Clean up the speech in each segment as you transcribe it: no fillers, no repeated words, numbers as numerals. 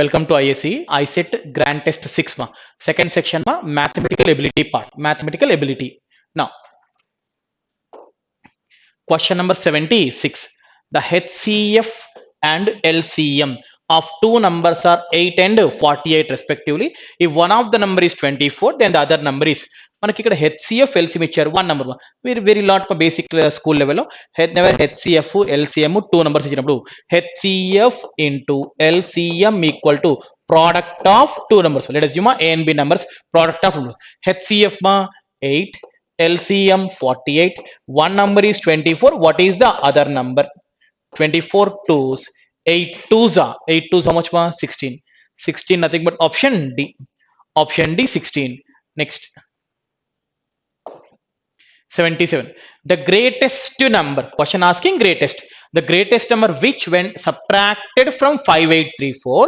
Welcome to ISC ISET Grand Test 6 ma second section ma mathematical ability part mathematical ability. Now question number 76, the HCF and LCM of two numbers are 8 and 48 respectively. If one of the number is 24, then the other number is మనకి ఇక్కడ HCF LCM ఇచ్చారు one number మీరు very lot basic school లెవెల్లో HCF LCM two numbers ఇచ్చినప్పుడు HCF into LCM equal to product of two numbers. Let us assume a and b numbers, product of HCF ma 8, LCM 48, one number is 24. What is the other number? 24 twos, 8 twos are 8 twos, how much ma 16, 16 nothing but option D, option D 16. Next 77, the greatest number, question asking greatest, the greatest number which when subtracted from 5834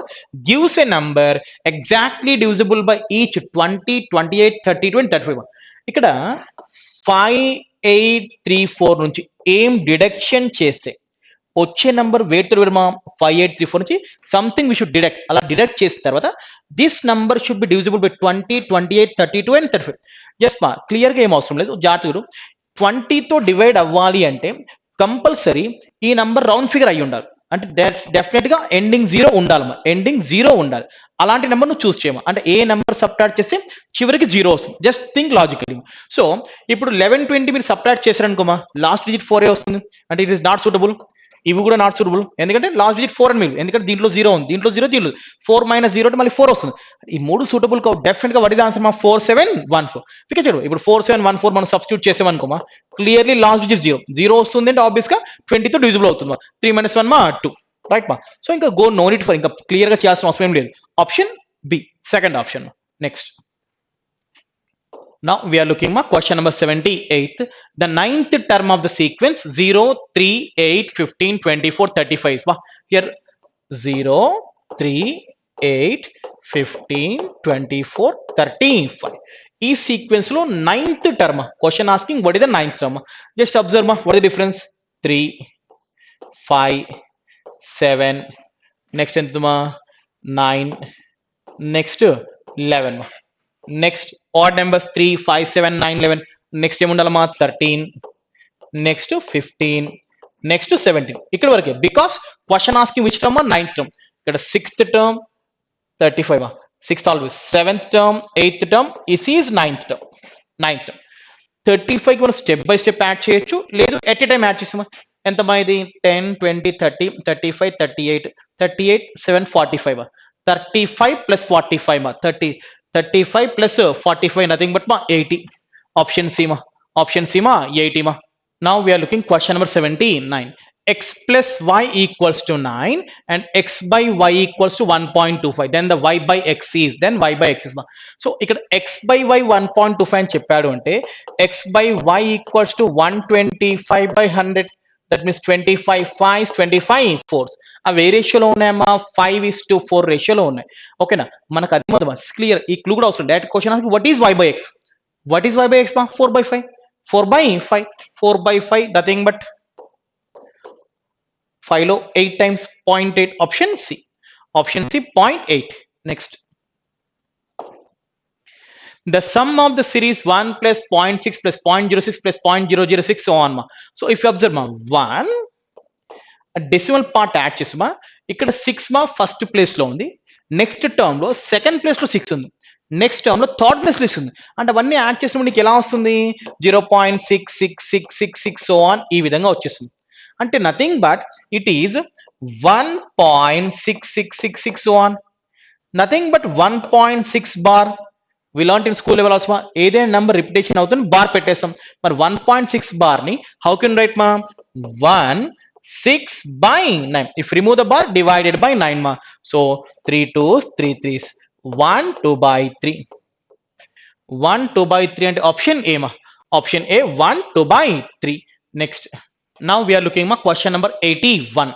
gives a number exactly divisible by each 20, 28, 32 and 35. ఇక్కడ 5834 నుంచి ఏం deduction చేస్తే వచ్చే number వేరుతో విడమా 5834 నుంచి something we should deduct, అలా deduct చేసిన తర్వాత this number should be divisible by 20, 28, 32 and 35. Just మా క్లియర్గా ఏం అవసరం లేదు, జాగ్రత్తగా 20తో డివైడ్ అవ్వాలి అంటే కంపల్సరీ ఈ నంబర్ రౌండ్ ఫిగర్ అయి ఉండాలి, అంటే డెఫినెట్ గా ఎండింగ్ జీరో ఉండాలి, ఎండింగ్ జీరో ఉండాలి. అలాంటి నెంబర్ నువ్వు చూస్ చేయమా, అంటే ఏ నెంబర్ సబ్ట్రాక్ట్ చేస్తే చివరికి జీరో వస్తుంది. Just think logically. సో ఇప్పుడు 1120 మీరు సబ్ట్రాక్ట్ చేశారనుకోమా లాస్ట్ డిజిట్ 4 వస్తుంది, అంటే ఇట్ ఇస్ నాట్ సూటబుల్. ఇవి కూడా నాట్ సూటబుల్, ఎందుకంటే లాస్ట్ డిజిట్ 4 అని మీరు, ఎందుకంటే దీంట్లో జీరో ఉంది, దీంట్లో జీరో, దీంట్లో 4 మైనస్ జీరో అంటే మళ్ళీ 4 వస్తుంది. ఈ మూడు సూటబుల్ కావు. డెఫినెట్ గా వాట్ ఇస్ ఆన్సర్ మా 4714. ఓకే చూడు, ఇప్పుడు 4714 మనం సబ్స్టిట్యూట్ చేసామనుకోమా clearly last digit zero, zero వస్తుంది అంటే ఆబ్వియస్ గా 20తో డివిజిబుల్ అవుతుంది. 3 మైనస్ 1 మా 2, రైట్ మా. సో ఇంకా గో నో నీట్ ఫర్, ఇంకా క్లియర్ గా చేయాల్సిన అవసరం ఏం లేదు. Option B second option. Next now we are looking at question number 78, the ninth term of the sequence 0, 3, 8, 15, 24, 35. Here 0, 3, 8, 15, 24, 35. ఈ సీక్వెన్స్ లో ninth term question asking what is the ninth term. Just observe మా what is the difference. 3, 5, 7, next ఎంత మా 9, next 11 మా. Next odd numbers 3, 5, 7, 9, 11. Next ఏముండాలమ్మా 13, next 15, next 17. ఇక్కడ వరకే, because question asking which term, ninth term. ఇక్కడ sixth term 35, sixth always, seventh term, eighth term, is is ninth term. Ninth term 35 మనం step by step add చేయొచ్చు, లేదు at a time add చేసామా. ఎంతమ్మా ఇది 10, 20, 30, 35, 38, 38, 7, 45. 35 plus 45 మా 35 plus 45 nothing but ma 80. Option C ma, option C ma 80 ma. Now we are looking question number 79, x plus y equals to 9 and x by y equals to 1.25, then the y by x is, then y by x is ma. So ఇక్కడ x by y 1.25 అని చెప్పాడు అంటే x by y equals to 125 by 100. That means 25 5s, 25 4s. అవి ఏ రేషియోలో ఉన్నాయమ్మా 5:4 రేషియోలో ఉన్నాయి. ఓకేనా, మనకు అది మొత్తం క్లియర్. ఈ క్లూ కూడా అవసరం. Direct question what is Y by X, what is Y by X మా 4/5, 4/5, 4/5 నథింగ్ బట్ 5 లో 8 times 0.8. Option C, option C 0.8. Next the sum of the series 1 plus 0.6 plus 0.06 plus 0.006 so on ma. So if you observe ma 1 decimal part add చేసామా, ఇక్కడ 6 మా first place లో ఉంది, next term లో second place లో 6 ఉంది, next term లో third place లో 6 ఉంది. అంటే అవన్నీ యాడ్ చేసినప్పుడు నీకు ఎలా వస్తుంది 0.6666 సో ఆన్ ఈ విధంగా వచ్చేస్తుంది. అంటే nothing but it is 1.6666 so on, nothing but 1.6 bar. We learn in school level also, ఏదైనా నెంబర్ రిపిటేషన్ అవుతుంది బార్ పెట్టేస్తాం. మరి 1.6 బార్ ని హౌ కెన్ రైట్ మా 1/6/9. If remove the bar, divided by 9 ma. So 3 2s, 3 3s, 1 2/3, 1 2/3 and option A ma, option A 1 2/3. Next, now we are looking at question number 81.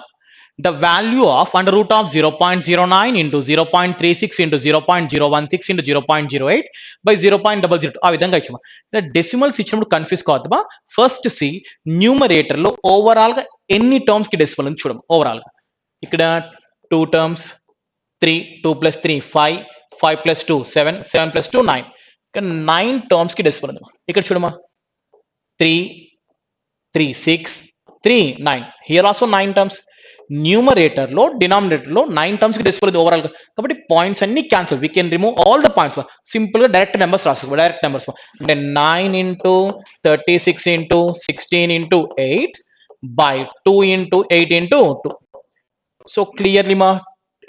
The value of under root of 0.09 into 0.36 into 0.016 into 0.08 by 0.002 ఆ విధంగా ఇచ్చామా. Decimals ఇచ్చినప్పుడు confuse కావద్దా. First C numerator లో overall గా ఎన్ని terms కి decimal ఉంది చూడము. Overall గా ఇక్కడ 2 టర్మ్స్, 3, 2 plus 3, 5, 5 plus 2, 7, 7 plus 2, 9. ఇక్కడ 9 టర్మ్స్ కి డెసిమల్ ఉంది. ఇక్కడ చూడమ్మా 3, 3, 6, 3, 9. Here also 9 terms. న్యూమరేటర్ లో డినామినేటర్ లో 9 టర్మ్స్ కి డెసిమల్ ఉంది ఓవరాల్ గా. కాబట్టి పాయింట్స్ అన్ని cancel. We can remove all the points. Simple గా డైరెక్ట్ నెంబర్స్ రాసుకో. డైరెక్ట్ నెంబర్స్ అంటే 9 into 36 into 16 into 8 by 2 into 8 into 2. So clearly ma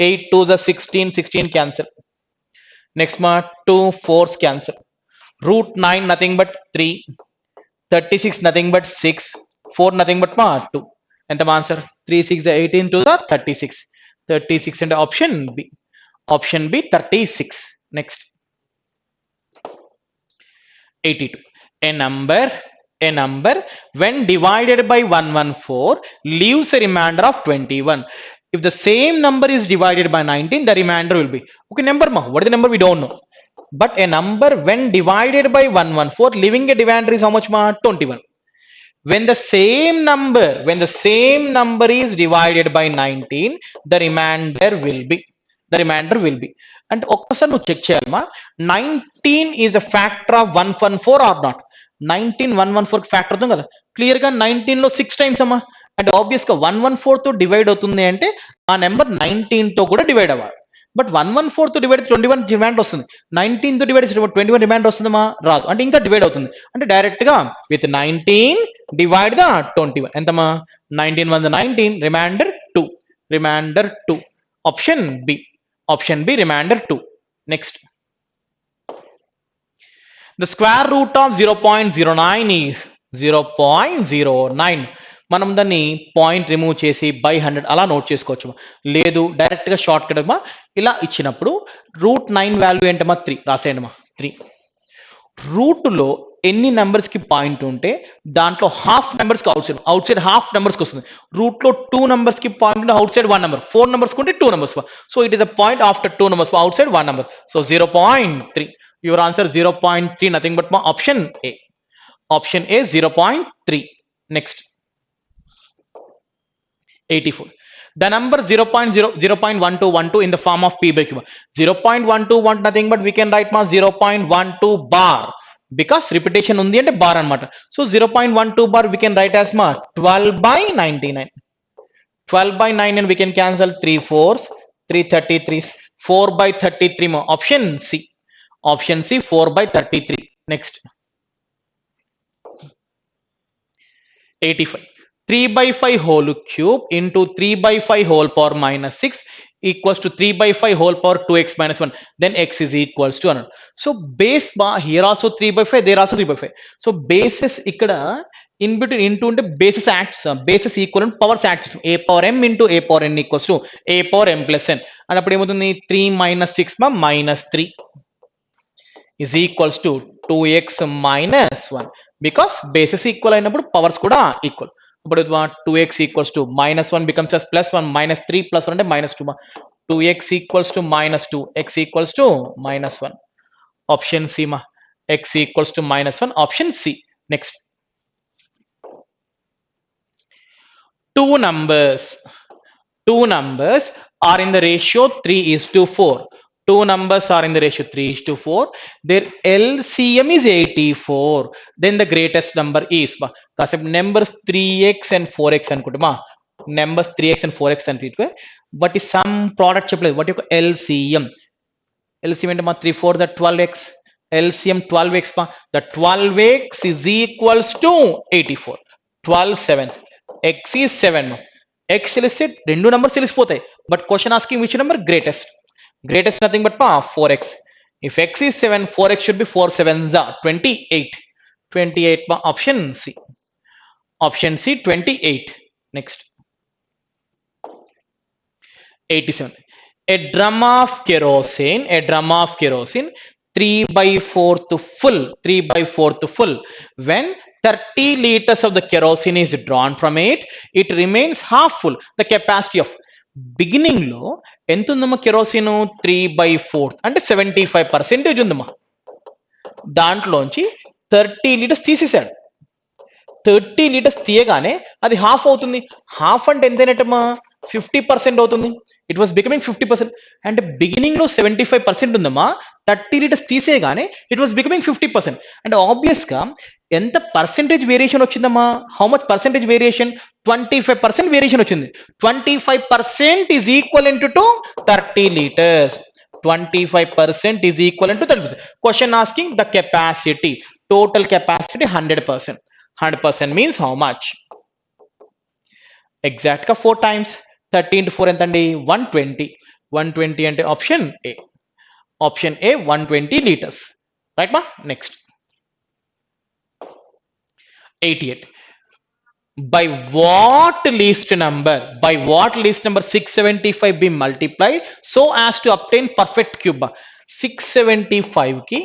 8 2 is 16, 16 cancel. Next ma 2 4's cancel. Root 9 nothing but 3. 36 nothing but 6. 4 nothing but ma 2. And the answer 3 6 18 to the 36. 36 and option B. Option B 36. Next 82. A number when divided by 114 leaves a remainder of 21. If the same number is divided by 19, the remainder will be. Okay, number ma, what is the number we don't know. But a number when divided by 114, leaving a remainder is how much ma? 21. When the same number is divided by 19, the remainder will be. And ఒక్కసారి నువ్వు check చేయాలమ్మా 19 is a factor of 114 or not. 19 114 factor అవుతుంది కదా, clear గా 19 లో 6 times అమ్మా. అంటే obvious గా 114 తో డివైడ్ అవుతుంది అంటే ఆ నెంబర్ 19 తో కూడా డివైడ్ అవ్వాలి. బట్ 114 తో డివైడ్ 21 రిమైండర్ వస్తుంది. 19 తో డివైడ్ 21 రిమైండర్ వస్తుందమ్మా, రాదు. అంటే ఇంకా డివైడ్ అవుతుంది. అంటే డైరెక్ట్ గా విత్ 19 డివైడ్ ద 21 ఎంతమ్మా 19 1 19 remainder 2 option B remainder 2. Next, the square root of 0.09 is 0.09. మనం దాన్ని పాయింట్ రిమూవ్ చేసి బై 100 అలా నోట్ చేసుకోవచ్చు. లేదు డైరెక్ట్ గా షార్ట్ కట్ ఇలా ఇచ్చినప్పుడు రూట్ 9 వాల్యూ ఏంటమ్మా 3 రాసేయండి. 3 రూట్ లో ఎన్ని నెంబర్స్ కి పాయింట్ ఉంటే దాంట్లో హాఫ్ నెంబర్స్ కి అవుట్ సైడ్ హాఫ్ నెంబర్స్ కి వస్తుంది. రూట్ లో 2 నెంబర్స్ కి పాయింట్ ఉంటే అవుట్ సైడ్ 1 నెంబర్, 4 నెంబర్స్ ఉంటే 2 numbers. So it is a point after 2 numbers, outside 1 number. So 0.3. Your answer 0.3 nothing but మా option A. Option A 0.3. Next 84. The number 0.1212 in the form of p by q. 0.121 nothing but we can write ma 0.12 bar. Because repetition undi ante bar anamata. So 0.12 bar we can write as ma 12 by 99. 12 by 9 and we can cancel 3 4s, 3 33s, 4 by 33 more. Option C. Option C 4 by 33. Next 85. 3 by 5 whole cube into 3 by 5 whole power minus 6 equals to 3 by 5 whole power 2x minus 1. Then x is equals to 100. So base bar here also 3 by 5, there also 3 by 5. So bases ikkada in between into unte bases acts, bases equivalent powers acts. A power m into a power n equals to a power m plus n. And appudu emutundi 3 minus 6 ma minus 3 is equals to 2x minus 1. Because bases equal అయినప్పుడు powers కూడా equal. ఇప్పుడు 2x equals to minus 1 becomes as plus 1, minus 3 plus 1 అంటే minus 2. 2x equals to minus 2, x equals to minus 1. Option C ma. X equals to minus 1. Option C. Next. Two numbers are in the ratio 3:4. Two numbers are in the ratio 3:4. Their LCM is 84. Then the greatest number is numbers 3x and 4x అనుకుంటా. Numbers 3x and 4x అంటే what is some product చెప్పలేదు. what యొక్క LCM అంటే మా 3 4 the 12x. LCM 12x the 12x is equals to 84. 12 7th. X is 7. X తెలిస్తే రెండు numbers తెలిసిపోతాయి. But question asking which number greatest. Greatest nothing but 4x. If x is 7, 4x should be 4 7s are 28. 28 option C. Option C 28. Next 87. A drum of kerosene 3/4 full. When 30 liters of the kerosene is drawn from it, it remains half full. The capacity of beginning లో ఎంత ఉందమ్మా kerosene 3/4 అంటే 75% ఉందమ్మా. దాంట్లోంచి 30 litres తీసేసాడు. 30 litres తీయగానే అది half అవుతుంది. Half అంటే ఎంతైనట్టమ్మా 50% అవుతుంది. It was becoming 50%. అంటే బిగినింగ్ లో 75% ఉందమ్మా, 30 లీటర్స్ తీసేయగానే ఇట్ వాస్ బికమింగ్ 50%. అంటే ఆబ్వియస్ గా ఎంత పర్సెంటేజ్ వేరియేషన్ వచ్చిందమ్మా? How much percentage variation? 25% variation వచ్చింది. 25% is equal to 30 litres. 25% is equivalent to 30%. Question asking the capacity. Total capacity 100%. 100% means how much? Exact గా 4 times 30 into 4 ఎంత అండి? 120. 120 అంటే option A. Option A 120 litres. Right మా? Next 88. By what least number? By what least number 675 be multiplied so as to obtain perfect cube? 675 కి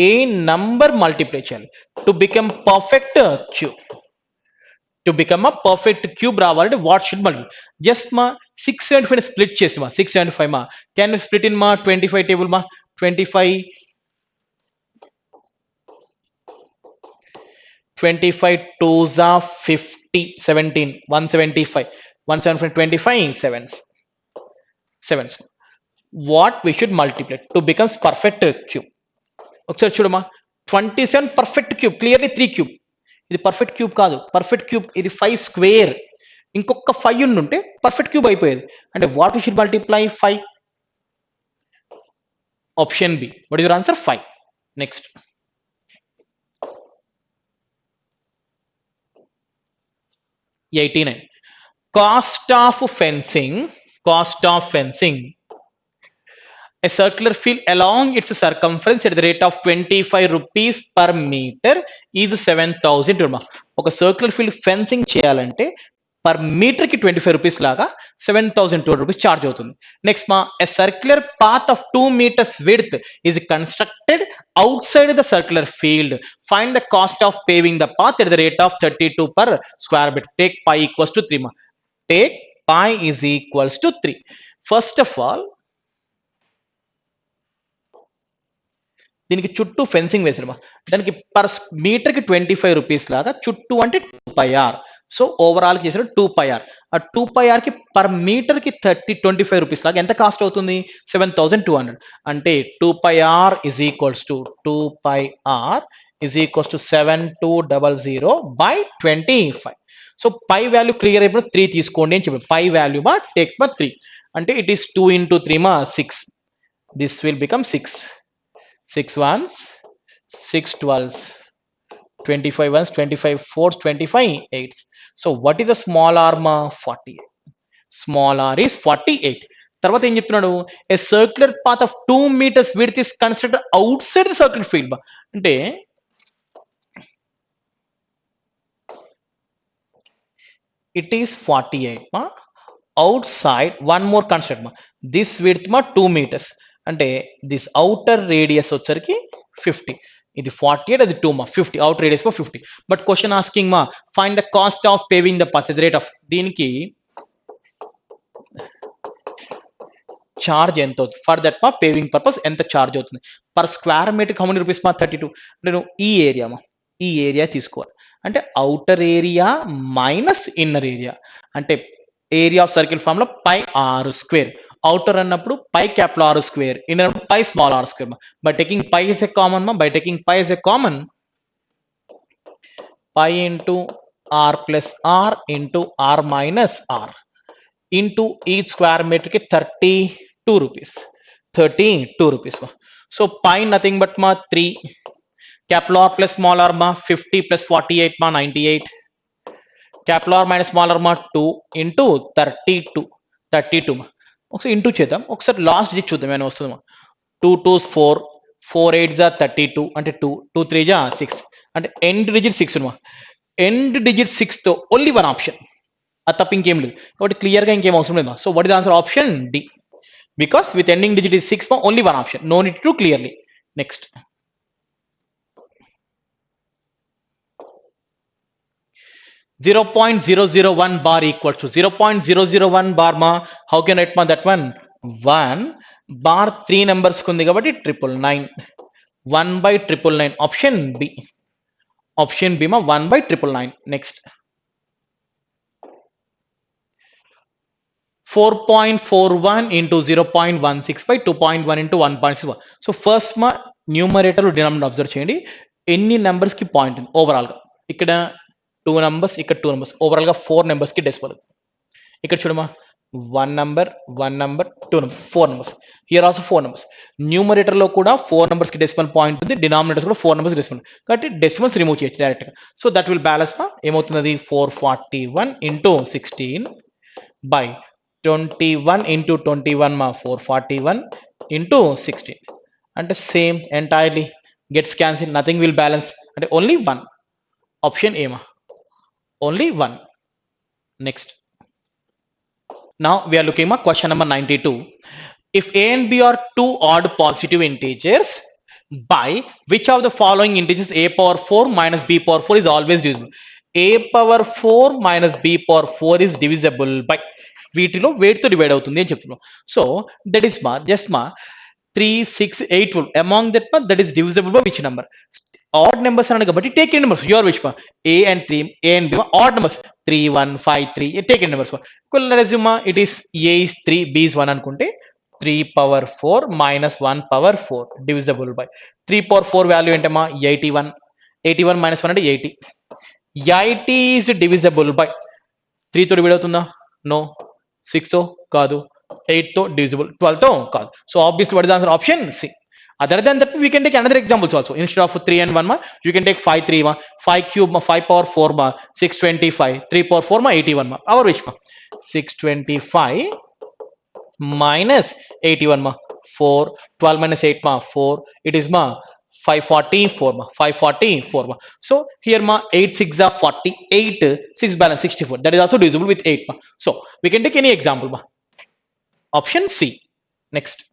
ఏ number multiply చేయాలి to become perfect cube? To become a perfect cube రావాలంటే what should multiply? Just మా 675 split చేసి మా 675 మా can split in మా 25 table మా 25 2s are 50 17 175 175 25 sevens. What we should multiply to becomes perfect cube? ఒకసారి చూడమ్మా, 27 పర్ఫెక్ట్ క్యూబ్, క్లియర్లీ 3 క్యూబ్. ఇది పర్ఫెక్ట్ క్యూబ్ కాదు, పర్ఫెక్ట్ క్యూబ్ ఇది 5 స్క్వేర్. ఇంకొక 5 ఉంటే పర్ఫెక్ట్ క్యూబ్ అయిపోయేది. అంటే what we should multiply? 5. Option B. What is your answer? 5. Next 89. Cost of fencing. A circular field along its circumference at the rate of 25 rupees per meter is 7,000. ఒక circular field fencing చేయాలంటే per metre కి 25 rupees లాగా 7,200 rupees charge అవుతుంది. Next మా ఎ circular path of 2 meters width is constructed outside the circular field. Find the cost of paving the path at the rate of 32 per square meter. Take pi equals to 3 ma. Take pi is equals to 3. First of all, దీనికి చుట్టూ fencing వేసారు. దానికి per metre కి 25 rupees లాగా, చుట్టూ అంటే 2πr. So overall చేసారు 2πr. ఆ 2πr కి పర్ మీటర్ కి 25 రూపీస్ లాగా ఎంత కాస్ట్ అవుతుంది? 7,200. అంటే 2πr is equals to 7200 by 25. So pi value clear అయిపోయి 3 తీసుకోండి అని చెప్పి పై వాల్యూ మా టేక్ మా 3. అంటే ఇట్ ఈస్ 2 into 3 మా 6. This will become 6. 6 ones, 6 12s, 25 ones, 25 4s, 25 8s. So what is the small r ma? 48. Small r is 48. తర్వాత ఏం చెప్తున్నాడు? ఏ circular path of 2 meters width is constructed outside the circular field. అంటే it is 48 ma. Outside one more construct ma. This width ma 2 meters. అంటే this outer radius వచ్చరికి 50. ఇది 48, అది 2 మా 50. Outer radius మా 50. బట్ క్వశ్చన్ ఆస్కింగ్ మా find the cost of paving the path, the rate of. దీనికి charge ఎంత అవుతుంది? ఫర్ దట్ మా పేవింగ్ పర్పస్ ఎంత ఛార్జ్ అవుతుంది? Per square metre how many rupees మా? 32. నేను ఈ ఏరియా మా ఈ ఏరియా తీసుకోవాలి. అంటే outer area minus inner area. అంటే ఏరియా ఆఫ్ సర్కిల్ ఫామ్ లో పై ఆర్ స్క్వేర్. outer అన్నప్పుడు pi capital R square, inner pi small r square. By taking pi as a common, pi into r plus r into r minus r into each square meter ki 32 rupees. 32 rupees. So pi nothing but ma 3. Capital R plus small r ma 50 plus 48 ma 98. Capital R minus small r ma 2 into 32 ma. ఒకసారి into చేద్దాం. ఒకసారి last digit చూద్దాం ఏమైనా వస్తుందా? 2 2s 4, 4 8s 32 అంటే 2, 2 3s 6 అంటే end digit 6 అనమాట. End digit 6 తో ఓన్లీ వన్ ఆప్షన్, అది తప్ప ఇంకేం లేదు. కాబట్టి క్లియర్ గా ఇంకేం అవసరం లేదు. So what is answer? Option D. Because with ending digit is 6 only one option, no need to clearly. Next 0.001 bar equals to 0.001 bar ma. How can I write ma that one? 1 bar 3 numbers kundi kabatti 999. 1 by 999. Option B. Option B ma 1 by 999. Next 4.41 into 0.16 by 2.1 into 1.6. So first మా numerator denominator observe చేయండి ఎన్ని numbers కి point ఉంది overall గా ఇక్కడ 2 numbers ఇక్కడ 2 numbers overall గా 4 numbers కి డెసిమల్ ఇక్కడ చూడమా 1 number 2 numbers 4 numbers here also 4 numbers numerator లో కూడా 4 నెంబర్స్ కి డెసిమల్ పాయింట్ ఉంది డినామినేటర్స్ కూడా 4 నెంబర్స్ డెసిమల్ కాబట్టి డెసిమల్స్ రిమూవ్ చేయొచ్చు డైరెక్ట్ గా సో దట్ విల్ బ్యాలెన్స్ మా ఏమవుతుంది 441 into 16 by 21 into 21 ma 441 into 16 అంటే same entirely gets cancelled nothing will balance అంటే only one option A ma only one. Next, now we are looking at question number 92. If A and B are two odd positive integers, by which of the following integers a power 4 minus b power 4 is always divisible? A power 4 minus b power 4 is divisible by వీటిలో వేటితో divide అవుతుంది అని చెప్తున్నాం so that is మా just మా 3 6 8 among that మా that is divisible by which number odd numbers అన్నాడు కాబట్టి take N numbers your which మా a and 3 a and b odd numbers 3 1 5 3 take N numbers కుల్ రెజ్యూమ్ a is 3 b is 1 అనుకుంటే 3 power 4 minus 1 power 4 divisible by 3 power 4 value ఏంటమ్మా 81 minus 1 అంటే 80 is divisible by 3 తో divide అవుతుందా no 6 తో కాదు 8 తో divisible 12 తో కాదు so obviously what is the answer option C. Other than that we can take another examples also instead of 3 and 1 ma you can take 5 3 ma 5 cube ma 5 power 4 ma 625 3 power 4 ma 81 ma our which ma 625 minus 81 ma 4 12 minus 8 ma 4 it is ma 544 ma 544 ma so here ma 8 6 are 48 6 balance 64 that is also divisible with 8 ma so we can take any example ma option C. Next,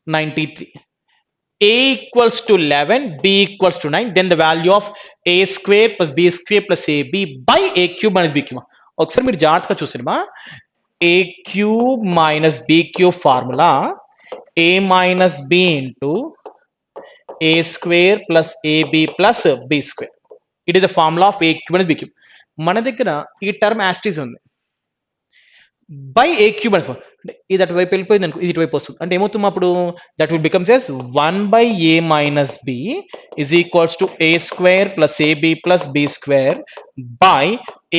93. A equals to 11 b equals to 9 then the value of a square plus b square plus ab by a cube minus b cube ఒకసారి మీరు జాగ్రత్తగా చూసినమా a cube minus b cube formula a minus b into a square plus ab plus b square it is the formula of a cube minus b cube మన దగ్గర ఈ term యాస్టీస్ ఉంది by A cube అని ఇది అటువైపు వెళ్ళిపోయింది అనుకో ఇది ఇటువైపు వస్తుంది అంటే ఏమవుతుంది అప్పుడు that will becomes S 1 by a minus b is equals to a square plus ab plus b square by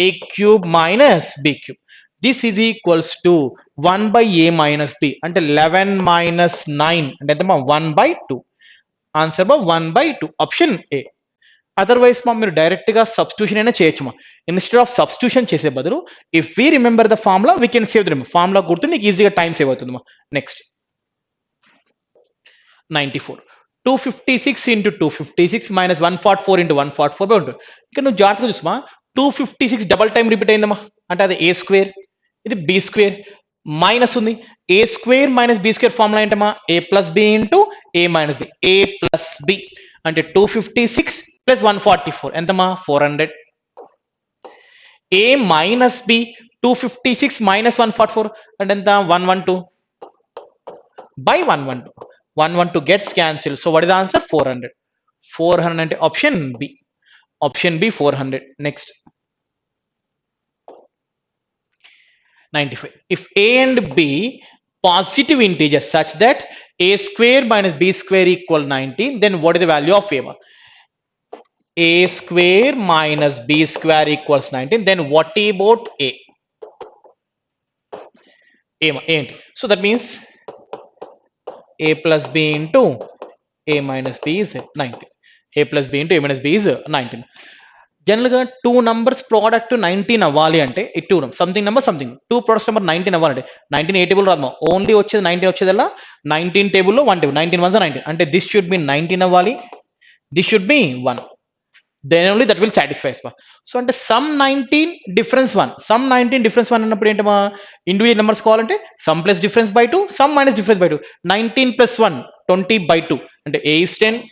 a cube minus b cube this is equals to 1 by a minus b అంటే 11 minus 9 అంటే ఎంతమా 1 by 2 answer బా 1 by 2 option A otherwise మా మీరు direct గా substitution అయినా చేయొచ్చు మా instead of substitution చేసే బదులు if we remember the formula we can save the formula గుర్తు నీకు ఈజీగా టైం సేవ్ అవుతుంది మా నెక్స్ట్ 94 256 into 256 minus 144 into 144 ఉంటుంది ఇక్కడ నువ్వు జాగ్రత్తగా చూసమా 256 డబల్ టైం రిపీట్ అయిందమ్మా అంటే అది ఏ స్క్వేర్ ఇది బి స్క్వేర్ మైనస్ ఉంది A square minus B square formula ఏంటమ్మా ఏ plus B into A minus B A plus B అంటే 256 plus 144 ఎంతమా 400 a minus b 256 minus 144 అంటే ఎంత 112 by 112 gets cancelled so what is the answer 400 అంటే option b 400 next 95 if a and b positive integers such that a square minus b square equal 19 then what is the value of a a square minus b square equals 19 then what about a ఏంటి so that means a plus b into a minus b is 19 a plus b into a minus b is 19 general గా 2 numbers product 19 అవ్వాలి అంటే ఈ 2 something number something 2 products number 19 అవ్వాలంటే 19 ఏ table రాదు only వచ్చేది 19 వచ్చేదల్లా 19 టేబుల్లో 1 table 19 1 19 అంటే దిస్ షుడ్ బి 19 అవ్వాలి this should be 1 then only that will satisfy so అంటే sum 19 difference 1 sum 19 difference 1 అన్నప్పుడు ఏంటమ్మా ఇండివిజువల్ నెంబర్స్ కావాలంటే sum plus difference by 2 sum minus difference by 2 19 plus 1 20 by 2 అంటే a is 10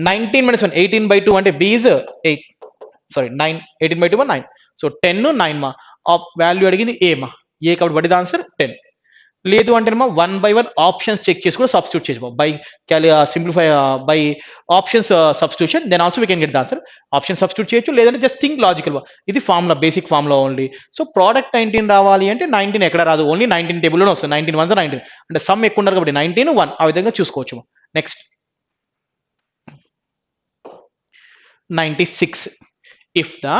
19 minus 1 18 by 2 అంటే b is 8 sorry 9 18 by 2 9 so 10 9 మా value అడిగింది a మా a కాబట్టి what is the answer 10 లేదు అంటే one by one options check చేసి కూడా సబ్స్టిట్యూట్ చేయొచ్చు by simplify by options substitution, then also we can get the answer. Option substitute చేయొచ్చు, లేదంటే జస్ట్ థింక్ లాజికల్. ఇది formula, basic formula only. So product 19 రావాలి అంటే 19 ఎక్కడ రాదు, ఓన్లీ 19 టేబుల్లోనే వస్తుంది. 19 వన్స్ 19 అంటే సమ్ ఎక్కువ ఉన్నారు కాబట్టి 19 1 ఆ విధంగా చూసుకోవచ్చు. నెక్స్ట్ 96. If the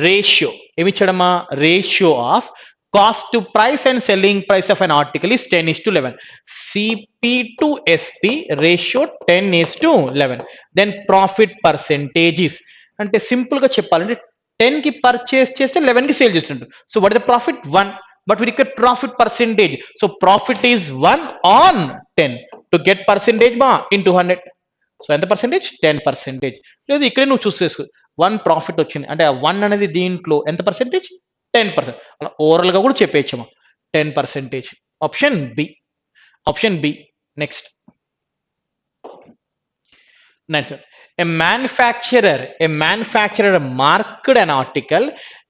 ratio, ఏమి ఇచ్చాడమ్మా, ratio of cost to price and selling price of an article is 10:11, CP to SP ratio 10:11, then profit percentages అంటే సింపుల్ గా చెప్పాలంటే 10 కి పర్చేస్ చేస్తే 11 కి సేల్ చేస్తుంటారు. So what is the profit 1, but we get profit percentage. So profit is 1 on 10. To get percentage ma into 100. So ఎంత percentage, 10%. లేదు ఇక్కడే నువ్వు చూస్ చేసుకో, 1 ప్రాఫిట్ వచ్చింది అంటే ఆ 1 అనేది దీంట్లో ఎంత పర్సెంటేజ్, 10%. అలా ఓవరాల్ గా కూడా చెప్పేయచ్చమ్మా 10%. Option B, option B. Next next a manufacturer marked an article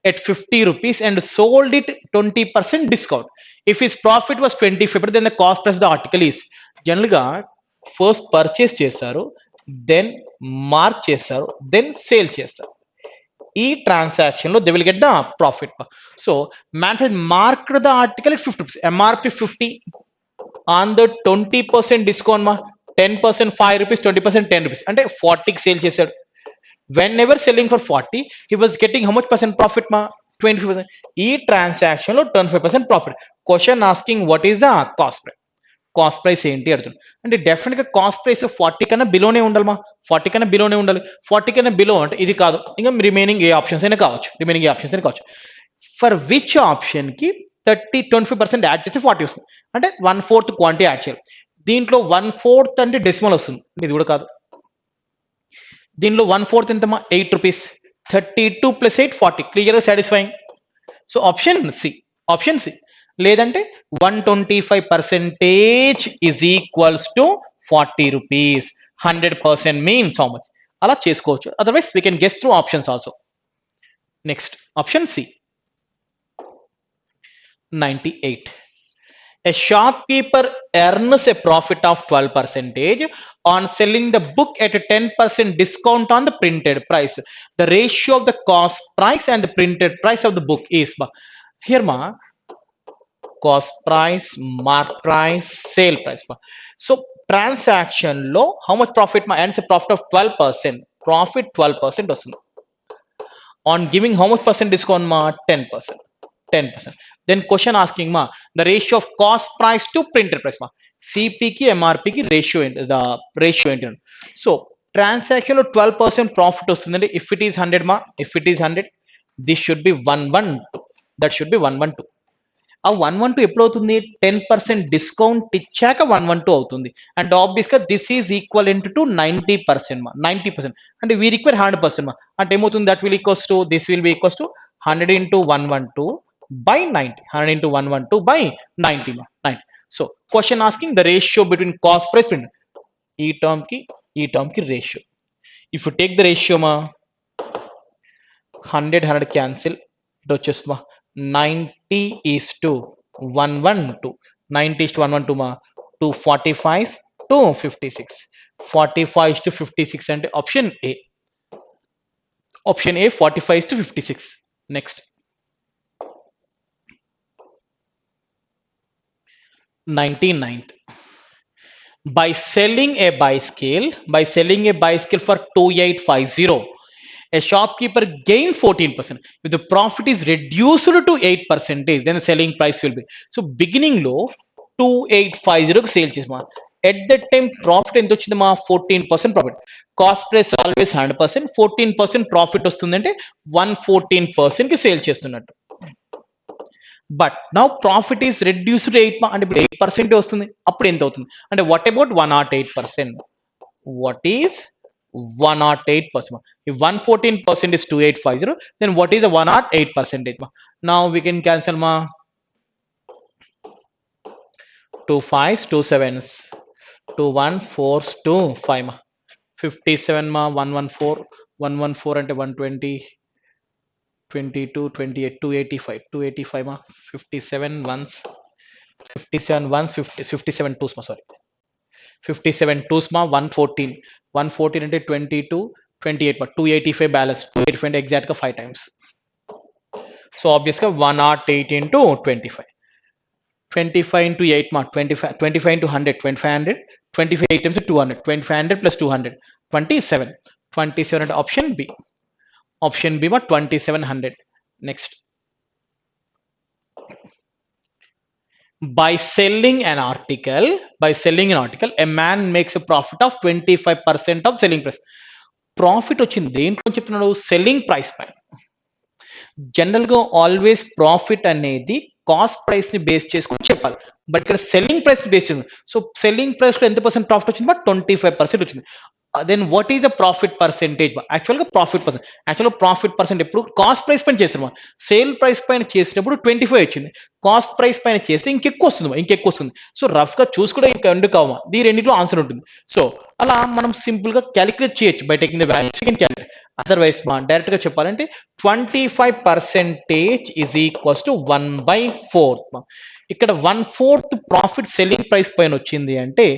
at 50 rupees and sold it 20% discount. If his profit was 25, then the cost price of the article is. General గా first purchase చేస్తారు, then mark చేస్తారు, then sale చేస్తారు. ఈ transaction లో they will get the profit. So mark the article 50 rupees, MRP 50 on the 20% discount మా 10% 5 rupees, 20% 10 rupees అంటే 40కి sale చేశాడు. When ever selling for 40 he was getting how much percent profit మా 25%. ఈ transaction లో 25% profit. Question asking what is the cost price, cost price ఏంటి అడుగుతుంది. అంటే definite గా కాస్ట్ ప్రైస్ 40 కన్నా బిలోనే ఉండాలి మా, 40 కన్నా బిలోనే ఉండాలి. 40 కన్నా బిలో అంటే ఇది కాదు, ఇంకా రిమైనింగ్ ఏ ఆప్షన్స్ అయినా కావచ్చు. ఫర్ విచ్ ఆప్షన్ కి 25% యాడ్ చేస్తే 40 వస్తుంది, అంటే 1/4 క్వాంటిటీ యాడ్ చేయాలి. దీంట్లో 1/4 అంటే డెసిమల్ వస్తుంది, ఇది కూడా కాదు. దీనిలో 1/4 ఎంతమా, 8 రూపీస్. 32 + 8 40, క్లియర్ గా satisfying. So option C, option C. లేదంటే 125% is equals to 40 rupees, 100% means how much, అలా చేసుకోవచ్చు. Otherwise we can guess through options also. Next option C 98. A shopkeeper earns a profit of 12% on selling the book at a 10% discount on the printed price. The ratio of the cost price and the printed price of the book is, here ma, cost price, mark price, sale price. So transaction లో how much profit ma, earns a profit of 12%, profit 12% వస్తుంది. On giving how much percent discount ma, 10%. Then question asking ma, the ratio of cost price to printed price ma, CP ki MRP ki ratio ఏంటి, the ratio ఏంటి. So transaction లో 12% profit వస్తుందండి. If it is 100 ma, if it is 100, this should be 112, that should be 112. ఆ 112 ఎప్పుడు అవుతుంది, 10% discount ఇచ్చాక 112 అవుతుంది. And obvious గా దిస్ ఈజ్ ఈక్వల్ టు 90% మా, 90% అంటే వీ రిక్వైర్ 100% మా, అంటే ఏమవుతుంది, that will equals to, this will be equals to 100 × 112 by 90, 100 × 112 by 90 ma, 90. So question asking the ratio between cost price, ఈ టర్మ్ కి ratio. If you take the ratio మా, 100 cancel, ఇటు వచ్చేస్తుందా 90 is to 112, 90 is to 112 ma, 245 to 56, 45 is to 56 అంటే option A, option A 45 is to 56. Next 99th. By selling a bicycle for 2850, a shopkeeper gains 14%. If the profit is reduced to 8%, then the selling price will be. So beginning low 2850 కు sale చేసామా, at that time profit ఎంత వచ్చిందమ్మా, 14% profit. Cost price always 100%, 14% profit వస్తుందంటే 114% కి sale చేస్తున్నట్టు. But now profit is reduced 8 అంటే ఇప్పుడు 8% వస్తుంది, అప్పుడు ఎంత అవుతుంది అంటే what about 108%, what is 108%. If 114% is 2850, then what is the 108%? Now we can cancel ma, 2 5s, 2 7s, 2 1s, 4s, 2 5 ma, 57 ma, 114, 114 అంటే 120, 22, 28, 285 ma, 57 ones, 57 ones, 50, 57 twos, sorry. 57 twos, 114. 114 into 22, 28, 285 balance. 285 exact 5 times. So obviously 108 into 25. 25 into 8 mark 25, 25 into 100, 2500, 25 times 200, 2500 plus 200, 27. 27 at option B. Option B 2700. Next. By selling an article, a man makes a profit of 25% of selling price. Profit వచ్చింది దేంట్లో చెప్తున్నాడు, selling price పైన. General గా always profit అనేది cost price ని base చేసుకుని చెప్పాలి, but ఇక్కడ సెల్లింగ్ ప్రైస్ బేస్ చేసుకుంది. సో సెల్లింగ్ ప్రైస్ లో ఎంత పర్సెంట్ ప్రాఫిట్ వచ్చింది? 25% వచ్చింది. Then what is the profit percentage? యాక్చువల్గా ప్రాఫిట్ పర్సెంట్ ఎప్పుడు కాస్ట్ ప్రైస్ పైన చేస్తాం, సేల్ ప్రైస్ పైన చేసినప్పుడు 25 వచ్చింది, కాస్ట్ ప్రైస్ పైన చేస్తే ఇంకెక్కువ వస్తుంది. సో రఫ్ గా చూసుకుంటే ఇంకా ఎందుకు కావా, ఈ రెండింటిలో ఆన్సర్ ఉంటుంది. సో అలా మనం సింపుల్ గా క్యాలిక్యులేట్ చేయొచ్చు by taking the values. Calculate. Otherwise direct గా చెప్పాలంటే 25% ఈజ్ ఈక్వల్స్ టు 1/4. ఇక్కడ 1/4 ప్రాఫిట్ సెల్లింగ్ ప్రైస్ పైన వచ్చింది అంటే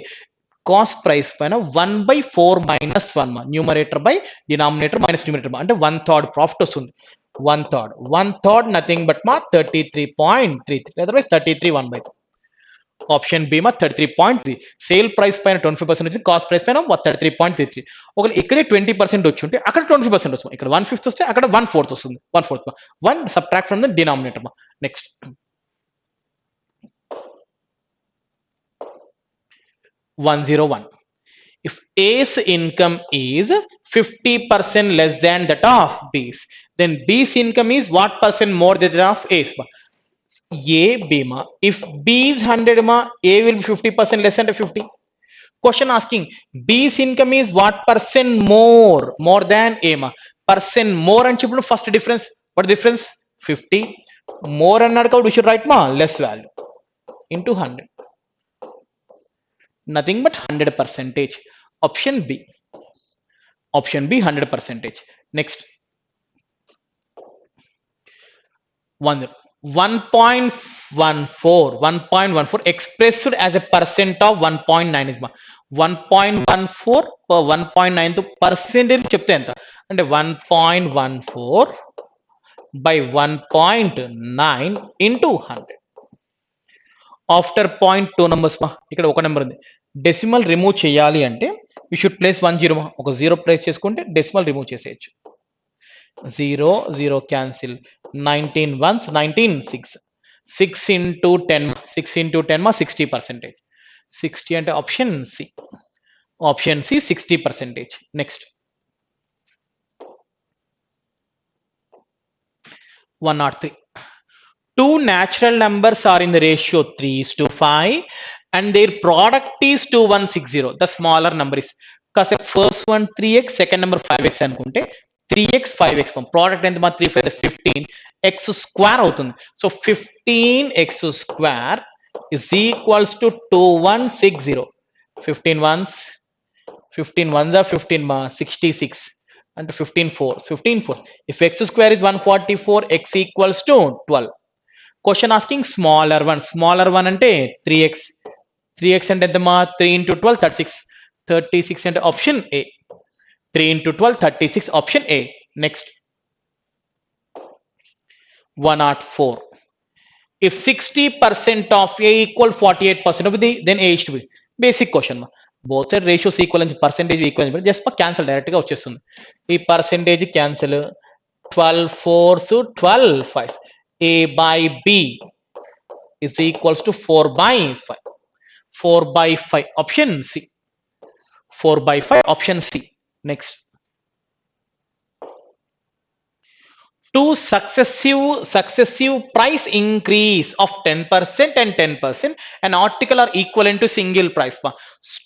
కాస్ట్ ప్రైస్ పైన 1/4 minus 1, numerator by denominator minus numerator, అంటే 1/3 ప్రాఫిట్ వస్తుంది. 1/3 nothing but 33.33, otherwise 33 1/3. Option B 33.3. Sale price పైన 25% వచ్చింది, కాస్ట్ ప్రైస్ పైన 33.33. ఒకవేళ ఇక్కడే 20% వచ్చి ఉంటే అక్కడ 25% వస్తుంది, ఇక్కడ 1/5 వస్తే అక్కడ 1/4 వస్తుంది. 1 subtract from the denominator. Next 101. If A's income is 50% less than that of B's, then B's income is what percent more than that of A's? A, B ma. If B is 100 ma, A will be 50% less than 50. Question asking B's income is what percent more than A ma. Percent more and chipno first difference. What difference? 50. More and we should write ma less value into 100. Nothing but 100%. Option B. Option B 100%. Next. 1.14 expressed as a percent of 1.9 is 1.14 per 1.9 to percentage చెప్తే ఎంత అంటే 1.14 by 1.9 into 100. After 0.2 numbers ఇక్కడ ఒక number ఉంది, decimal remove చేయాలి అంటే you should place 10, ఒక 0 place చేసుకుంటే డెసిమల్ రిమూవ్ చేసేయచ్చు. 0 క్యాన్సిల్, 19 ones 19 6, 6 into 10 60%. 60 అంటే option C. Option C 60%. Next 103. Two natural numbers are in the ratio 3:5 and their product is 2160. The smaller number is, because first one 3x, second number 5x అనుకుంటే 3x 5x product ఎంత 3 5 15 x square అవుతుంది. So 15x square is equals to 2160. 15 ones are 15 66 and 15 4s. If x square is 144, x equals to 12. Question asking smaller one అంటే 3x అంటే ఎంత 3 into 12 36 అంటే option A. 3 into 12 36, option A. Next 104. If 60% of A equal 48% of B, then A is to be. Basic question both side ratios equal and percentage equal, just cancel direct గా వచ్చేస్తుంది. ఈ percentage cancel, 12 4s 12 5. A by B is equals to 4/5. 4/5 option C. 4/5 option C. Next. Two successive price increase of 10% and 10%, an article are equivalent to single price.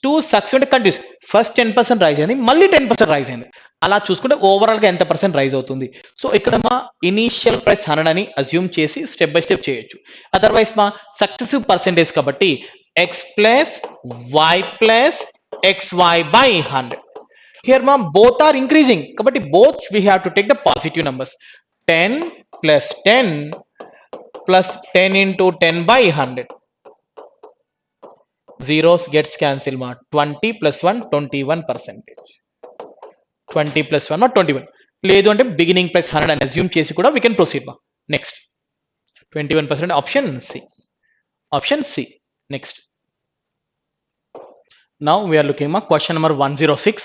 Two successive continuous, first 10% rise అయింది, మళ్ళీ 10% rise అయింది, అలా చూసుకుంటే overall గా ఎంత percent rise అవుతుంది. So ఇక్కడ initial price 100 అని అజ్యూమ్ చేసి స్టెప్ బై స్టెప్ చేయొచ్చు. అదర్వైజ్ సక్సెసివ్ పర్సెంటేజ్ కాబట్టి x plus y plus xy by 100. Here both are increasing kabatti both we have to take the positive numbers. 10 plus 10 plus 10 into 10 by 100. zeros gets cancelled ma. 20 plus 1 21%. 20 plus 1 ma 21. లేదు అంటే beginning plus 100 అని assume చేసి కూడా we can proceed మా. Next 21% option C. Option C. Next now we are looking at question number 106.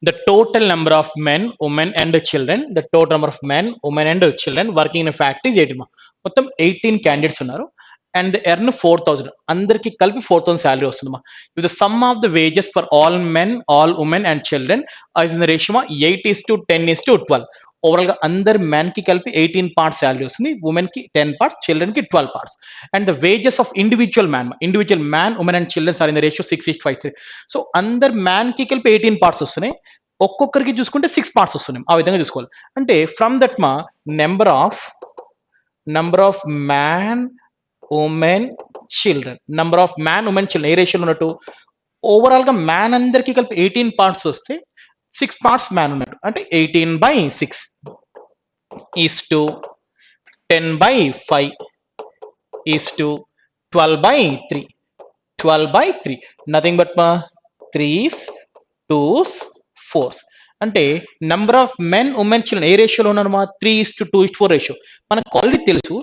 The total number of men, women and children, the total number of men, women and children working in a factory is 18. మొత్తం 18 candidates ఉన్నారు and they earn 4000. అందరికి కలిపి 4000 salary వస్తుందమ్మా. If the sum of the wages for all men, all women and children is in the ratio 8:10:12. Overall గా అందరి man కి కలిపి 18 parts salary వస్తుంది, ఉమెన్ కి 10 పార్ట్స్, చిల్డ్రన్ కి 12 parts. And the wages of individual man women and childrens are in the ratio 6:5. సో అందరు man కి కలిపి 18 పార్ట్స్ వస్తున్నాయి, ఒక్కొక్కరికి చూసుకుంటే 6 పార్ట్స్ వస్తున్నాయి. ఆ విధంగా చూసుకోవాలి. అంటే ఫ్రమ్ దట్ మా number of man women children, number of man women children ఏ రేషియోలో ఉన్నట్టు, ఓవరాల్ గా మ్యాన్ అందరికి కలిపి 18 పార్ట్స్ వస్తే 6 పార్ట్స్ మ్యాన్ ఉన్నాడు అంటే 18/6 is to 10/5 is to 12/3. 12/3 nothing but మా 3's 2's 4's. అంటే number of men women children ఏ రేషియోలో ఉన్నారమ్మా 3:2:4 రేషియో. మనకు ఆల్రెడీ తెలుసు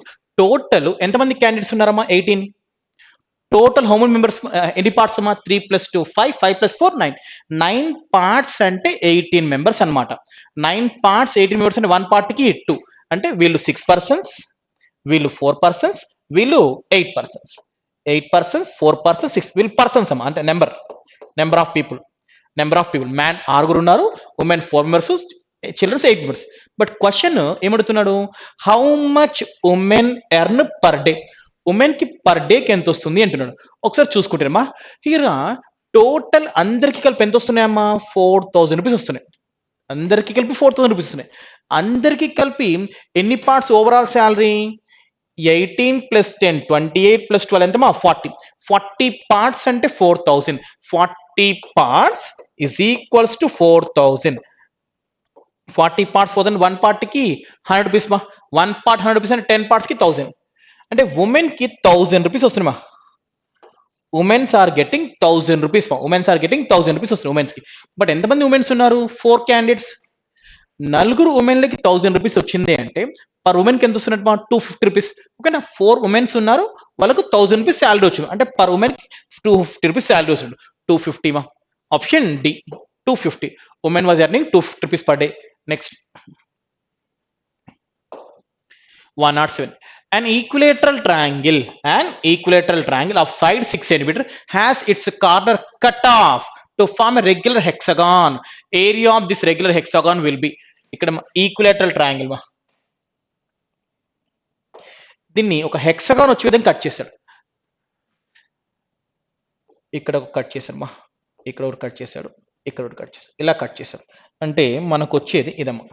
టోటల్ ఎంతమంది క్యాండిడేట్స్ ఉన్నారమ్మా 18. టోటల్ హౌ మెనీ మెంబర్స్ ఎన్ని పార్ట్స్ అమ్మా 3 + 2 5, 5 + 4 9. 9 పార్ట్స్ అంటే 18 మెంబర్స్ అనమాట. 9 పార్ట్స్ 18 మెంబర్స్ అంటే 1 పార్ట్ కి 2 అంటే వీళ్ళు 6 పర్సన్స్, వీళ్ళు 4 పర్సన్స్, వీళ్ళు 8 పర్సన్స్. 8 పర్సన్స్ 4 పర్సన్స్ 6 వీళ్ళు పర్సన్స్ అమ్మా. అంటే నెంబర్ ఆఫ్ పీపుల్ మ్యాన్ 6 ఉన్నారు, women 4 members, childrens 8 members. But question ఏమడుతున్నాడు, how much women earn per day, women కి పర్ డేకి ఎంత వస్తుంది అంటున్నాడు. ఒకసారి చూసుకుంటారమ్మా హియర్ టోటల్ అందరికి కలిపి ఎంత వస్తున్నాయమ్మా 4000 రూపీస్ వస్తున్నాయి. అందరికి కలిపి 4000 రూపీస్ వస్తున్నాయి. అందరికి కలిపి ఎన్ని పార్ట్స్ ఓవరాల్ శాలరీ 18 + 10 28 + 12 ఎంతమా 40 పార్ట్స్ అంటే 4000. 40 parts is equals to 4000. 40 parts 4000, 1 part కి 100 రూపీస్ మా. 1 పార్ట్ 100 రూపీస్ అంటే 10 పార్ట్స్ కి 1000. అంటే ఉమెన్ కి 1000 రూపీస్ వస్తుంది మా. ఉమెన్స్ ఆర్ గెటింగ్ 1000 రూపీస్ మా. ఉమెన్స్ ఆర్ గెటింగ్ 1000 రూపీస్ వస్తుంది ఉమెన్స్ కి. బట్ ఎంతమంది ఉమెన్స్ ఉన్నారు 4 క్యాండిడేట్స్. నలుగురు ఉమెన్లకి 1000 రూపీస్ వచ్చింది అంటే పర్ ఉమెన్ కి ఎంత వస్తున్నట్టు మా 250 రూపీస్. ఓకేనా, 4 ఉమెన్స్ ఉన్నారు, వాళ్ళకు 1000 రూపీస్ శాలరీ వచ్చింది అంటే పర్ ఉమెన్ 250 రూపీస్ శాలరీ వస్తుంది. 250 మా. Option D 250. Women was earning 250 rupees per day. Next 107. An equilateral triangle of side 6 cm has its corner cut off to form a regular hexagon. Area of this regular hexagon will be, ఇక్కడ equilateral triangle మా, దీన్ని ఒక hexagon వచ్చే విధంగా cut చేశాడు. ఇక్కడ ఒక cut చేశాడు మా, ఇక్కడ ఒకటి కట్ చేశాడు, ఇక్కడ ఒకటి కట్ చేశాడు, ఇలా కట్ చేశాడు. అంటే మనకు వచ్చేది ఇదమ్మా.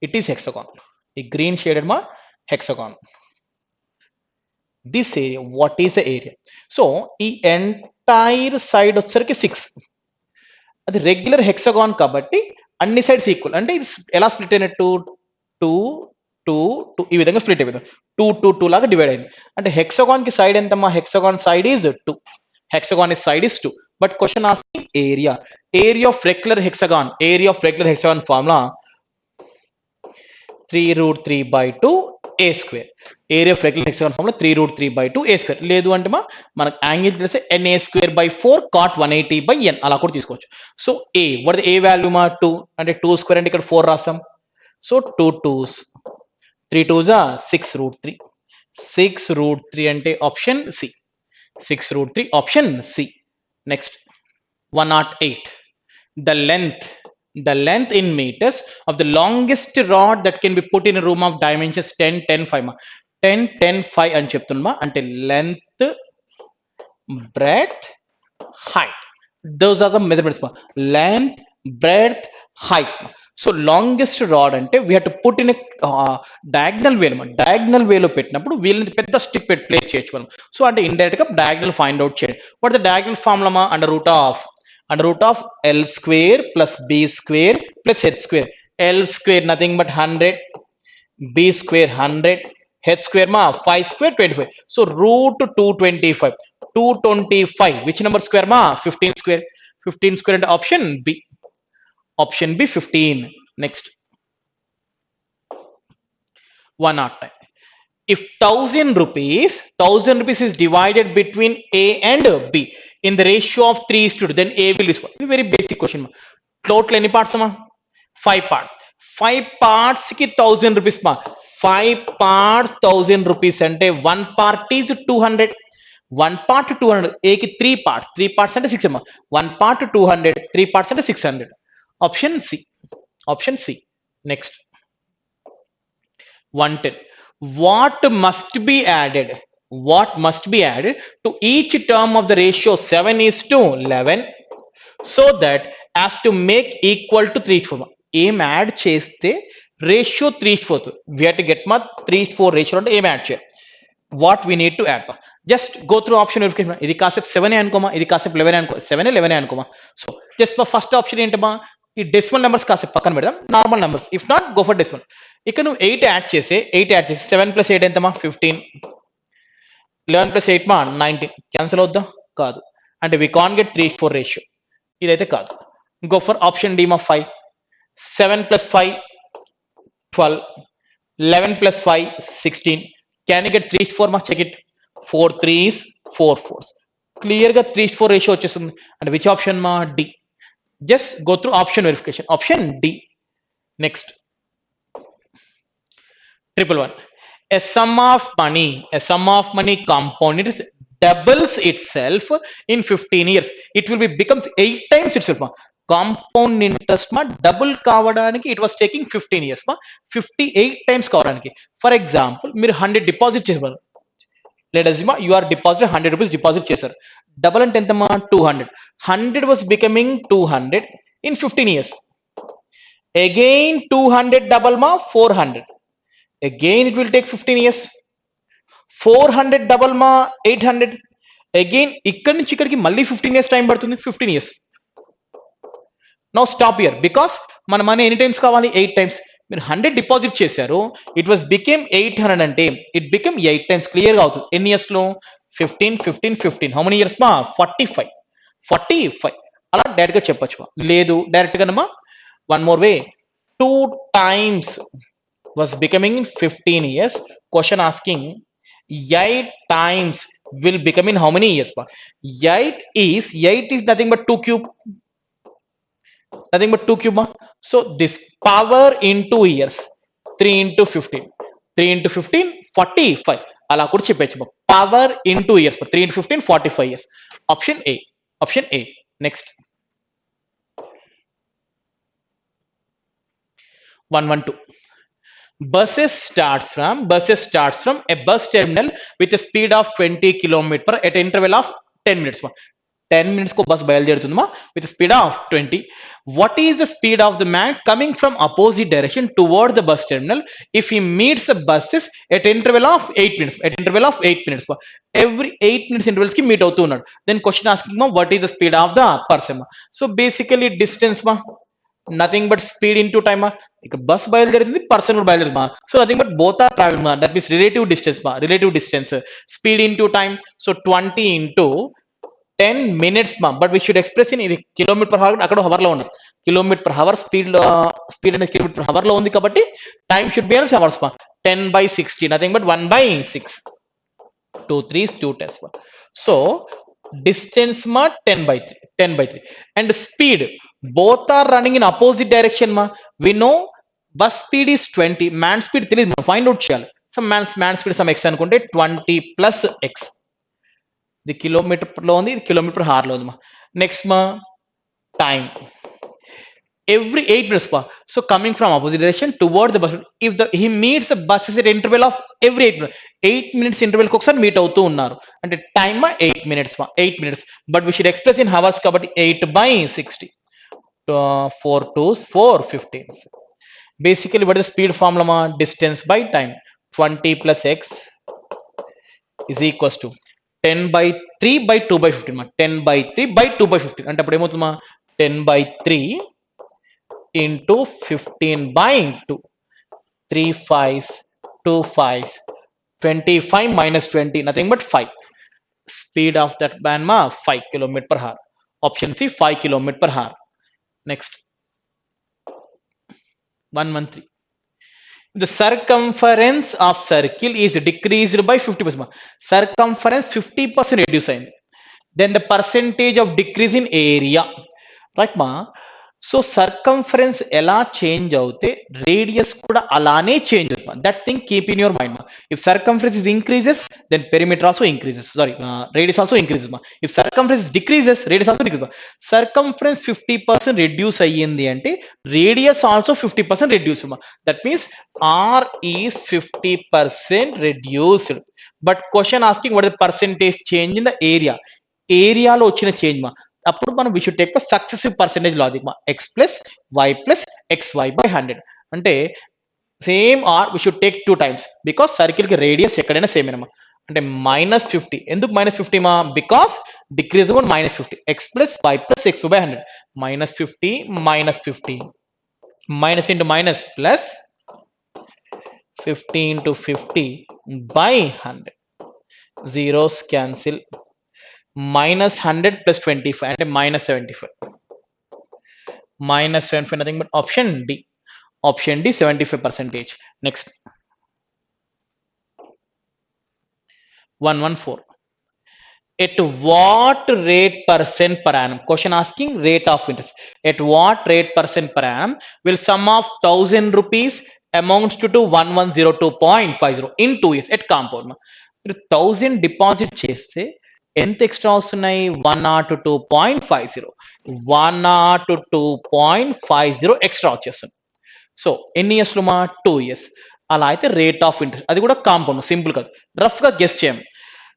It is hexagon. A green shaded ma hexagon. This area, what is the area? So, ఈ ఎంటైర్ సైడ్ వచ్చరికి 6. అది రెగ్యులర్ హెక్సగాన్ కాబట్టి అన్ని సైడ్స్ ఈక్వల్. అంటే ఇది ఎలా స్ప్లిట్ అయినట్టు 2 2 2 ఈ విధంగా స్ప్లిట్ అయిపోయింది. 2 2 2 లాగా డివైడ్ అయింది. అంటే హెక్సగాన్ కి సైడ్ ఎంతమ్మా, hexagon side is 2. Hexagon is side is 2. But question asking area. Area of regular hexagon formula 3√3/2 a square. Area of regular hexagon formula 3√3/2 a square. లేదు అంటే మనకు యాంగిల్ తెలిస్తే na²/4 cot 180/n అలా కూడా తీసుకోవచ్చు. So A what a value మా 2 అంటే 2 square అంటే ఇక్కడ 4 రాస్తాం. So 2 2s 3 2s 6√3. 6√3 అంటే option C. 6√3 option C. Next 108. The length in meters of the longest rod that can be put in a room of dimensions 10 10 5 ma. 10 10 5 అని చెప్తున్నా. అంటే length, breadth, height, those are the measurements ma. Length, breadth, height. So longest rod అంటే we have to put in diagonal way. Diagonal వేలో పెట్టినప్పుడు వీళ్ళని పెద్ద stick పెట్టి place చేయొచ్చు మనం. సో అంటే ఇండైరెక్ట్ గా డయాగ్నల్ ఫైండ్ అవుట్ చేయండి. What the diagonal formula under root of L square plus B square plus H square. L square nothing but 100, b square 100, h square ma 5 square 25. So root 225. 225. Which number square ma? 15 square. 15 square and option B. Option B 15. Next. 109. If 1000 rupees is divided between A and B in the ratio of 3 is to 2, then A will respond. Very basic question. Total any parts? 5 parts. 5 parts ki 1000 rupees. 5 parts 1000 rupees ante 1 part is 200. 1 part 200. A ki 3 parts. 3 parts ante 6. 1 part 200. 3 parts ante 600. Option C. Option C. Next. 110. What must be added? What must be added to each term of the ratio 7 is to 11 so that as to make equal to 3:4? ఏం add చేస్తే ratio 3:4? We have to get మా 3:4 ratio అంటే ఏం add చేయాలి? What we need to add? Just go through option verification. ఇది కాసేపు 7 అనుకోమా, ఇది కాసేపు 11 అనుకో, 7 11 అనుకోమా. సో జస్ట్ మా ఫస్ట్ ఆప్షన్ ఏంటమ్మా, ఈ డెసిమల్ నెంబర్స్ కాసేపు పక్కన పెడదాం, normal numbers. If not go for decimal. ఇక్కడ నువ్వు 8 యాడ్ చేసి 7 ప్లస్ 8 ఎంతమా 15, 11 ప్లస్ 8 మా 19. క్యాన్సిల్ అవుద్దా? కాదు. అంటే వి కాన్ గెట్ 3:4 రేషియో. ఇదైతే కాదు. గో ఫర్ ఆప్షన్ డి మా 5. 7 plus 5 12, 11 plus 5 16. Can you get 3:4 ma? Check it. 4 3s 4 4s. Clear గా 3:4 రేషియో వచ్చేస్తుంది. And which option ma? D. Just go through option verification. Option D. Next. 111. A sum of money compound, it is doubles itself in 15 years. It will be becomes 8 times itself ma. Compound interest మా double కావడానికి it was taking 15 years మా. 58 times కావడానికి. For example మీరు 100 deposit చేశారు. Let మా you are deposit 100 rupees deposit చేశారు. Double అంటే ఎంతమా 200. 100 was becoming 200 in 15 years. Again 200 double మా 400. Again it will take 15 years. 400 double మా 800. అగైన్ ఇక్కడి నుంచి ఇక్కడికి మళ్ళీ 15 years టైం పడుతుంది. 15 years. Now stop here because మన మనీ ఎన్ని టైమ్స్ కావాలి? 8 టైమ్స్. మీరు 100 డిపాజిట్ చేశారు, ఇట్ వాస్ బికేమ్ 800 అంటే ఇట్ బికమ్ 8 టైమ్స్. క్లియర్ గా అవుతుంది. ఎన్ని ఇయర్స్ లో? 15 15 15. హౌ మెనీ ఇయర్స్ మా? 45. 45 అలా డైరెక్ట్ గా చెప్పొచ్చు మా. లేదు డైరెక్ట్ గా మా one more way. 2 times was becoming 15 years. Question asking 8 times will become in how many years ma? 8 is nothing but 2 cube. Nothing but 2 cube ma. So this power into years 3 into 15. 3 into 15 45 అలా కూడా చెప్పొచ్చు. Power into years 3 into 15 45 years. Option A. Option A. Next. 112. Buses starts from a bus terminal with a speed of 20 km at an interval of 10 minutes. 10 minutes को बस బయలుదేరుతుందమ్మా with a speed of 20. What is the speed of the man coming from opposite direction toward the bus terminal if he meets the buses at interval of 8 minutes? At interval of 8 minutes. Every 8 minutes intervals ki meet అవుతూ ఉన్నాడు. Then question asking ma what is the speed of the person? So basically distance ma nothing but speed into time ma. ఇక bus బయలుదేరింది, person కూడా బయలుదేరింది మా. So nothing but both or travel మా. That means relative distance మా. Relative distance speed into time. So 20 into 10 minutes మా. But we should express in ఇది kilometre per hour. అక్కడ హవర్ లో ఉన్నది. కిలోమీటర్ పర్ అవర్ స్పీడ్ అనేది kilometre per hour లో ఉంది కాబట్టి time should be hours hours మా. 10/60 నథింగ్ బట్ 1/6. 2 3s 2 10s మా. So distance ma 10/3 and speed both are running in opposite direction ma. We know bus speed is 20, man speed తెలియదు మనం find out చేయాలి. Some man speed some x అనుకుంటే 20 plus x. ఇది kilometre లో ఉంది, ఇది kilometre hour లో ఉంది మా. నెక్స్ట్ మా time every 8 minutes pa. So coming from opposite direction toward the bus, if he meets the bus at interval of every 8 minutes, 8 minutes interval కి ఒకసారి మీట్ అవుతూ ఉన్నారు అంటే టైం 8 minutes మా. 8 minutes but we should express in hours కాబట్టి 8/60. 4 2s 4 15. Basically what is the speed formula ma? Distance by time. 20 plus x is equals to 10/3/2/15 మా. 10/3/2/15 అంటే అప్పుడు ఏమవుతుంది మా? 10/3 into 15/2. 3 5s, 2 5s, 25 minus 20, nothing but 5. Speed of that band ma 5 kilometer per hour. Option C, 5 kilometer per hour. Next, 113. The circumference of circle is decreased by 50%. Circumference 50% reduce అయింది. Then the percentage of decrease in area, right ma? So circumference ఎలా change అవుతే radius కూడా అలానే change అవుతుంది. That thing keep in your mind మా. If circumference is increases then perimeter also increases, sorry radius also increases మా. If circumference decreases radius also decrease. Circumference 50% reduce అయ్యింది అంటే radius also 50% reduce మా. That means R is 50% reduced. But question asking what is percentage change in the area. ఏరియాలో వచ్చిన change మా. అప్పుడు మనం వి should take the successive percentage logic మా. X plus Y plus X Y by 100 అంటే same R we should take 2 times because circle కి radius ఎక్కడైనా same అనమా. అంటే -50 ఎందుకు -50 మా? బికాస్ డిక్రీజ్ కూడా -50. X plus Y plus X by 100 -50 -50 minus into minus plus 50 into 50 by 100. Zeros cancel. -100 plus 25 అంటే -75. -75 nothing but option D. Option D 75%. Next, 114. At what rate percent per annum? Question asking rate of interest. At what rate percent per annum will sum of 1000 rupees amounts to 1102.50 in 2 years at compound? మీరు 1000 deposit చేస్తే ఎంత extra వస్తున్నాయి? 102.50. 102.50 extra వచ్చేస్తుంది. So ఎన్ని ఇయర్స్లో మా? 2 years. అలా అయితే రేట్ ఆఫ్ ఇంట్రెస్ట్ అది కూడా కాంపౌండ్, సింపుల్ కాదు, రఫ్గా గెస్ చేయం.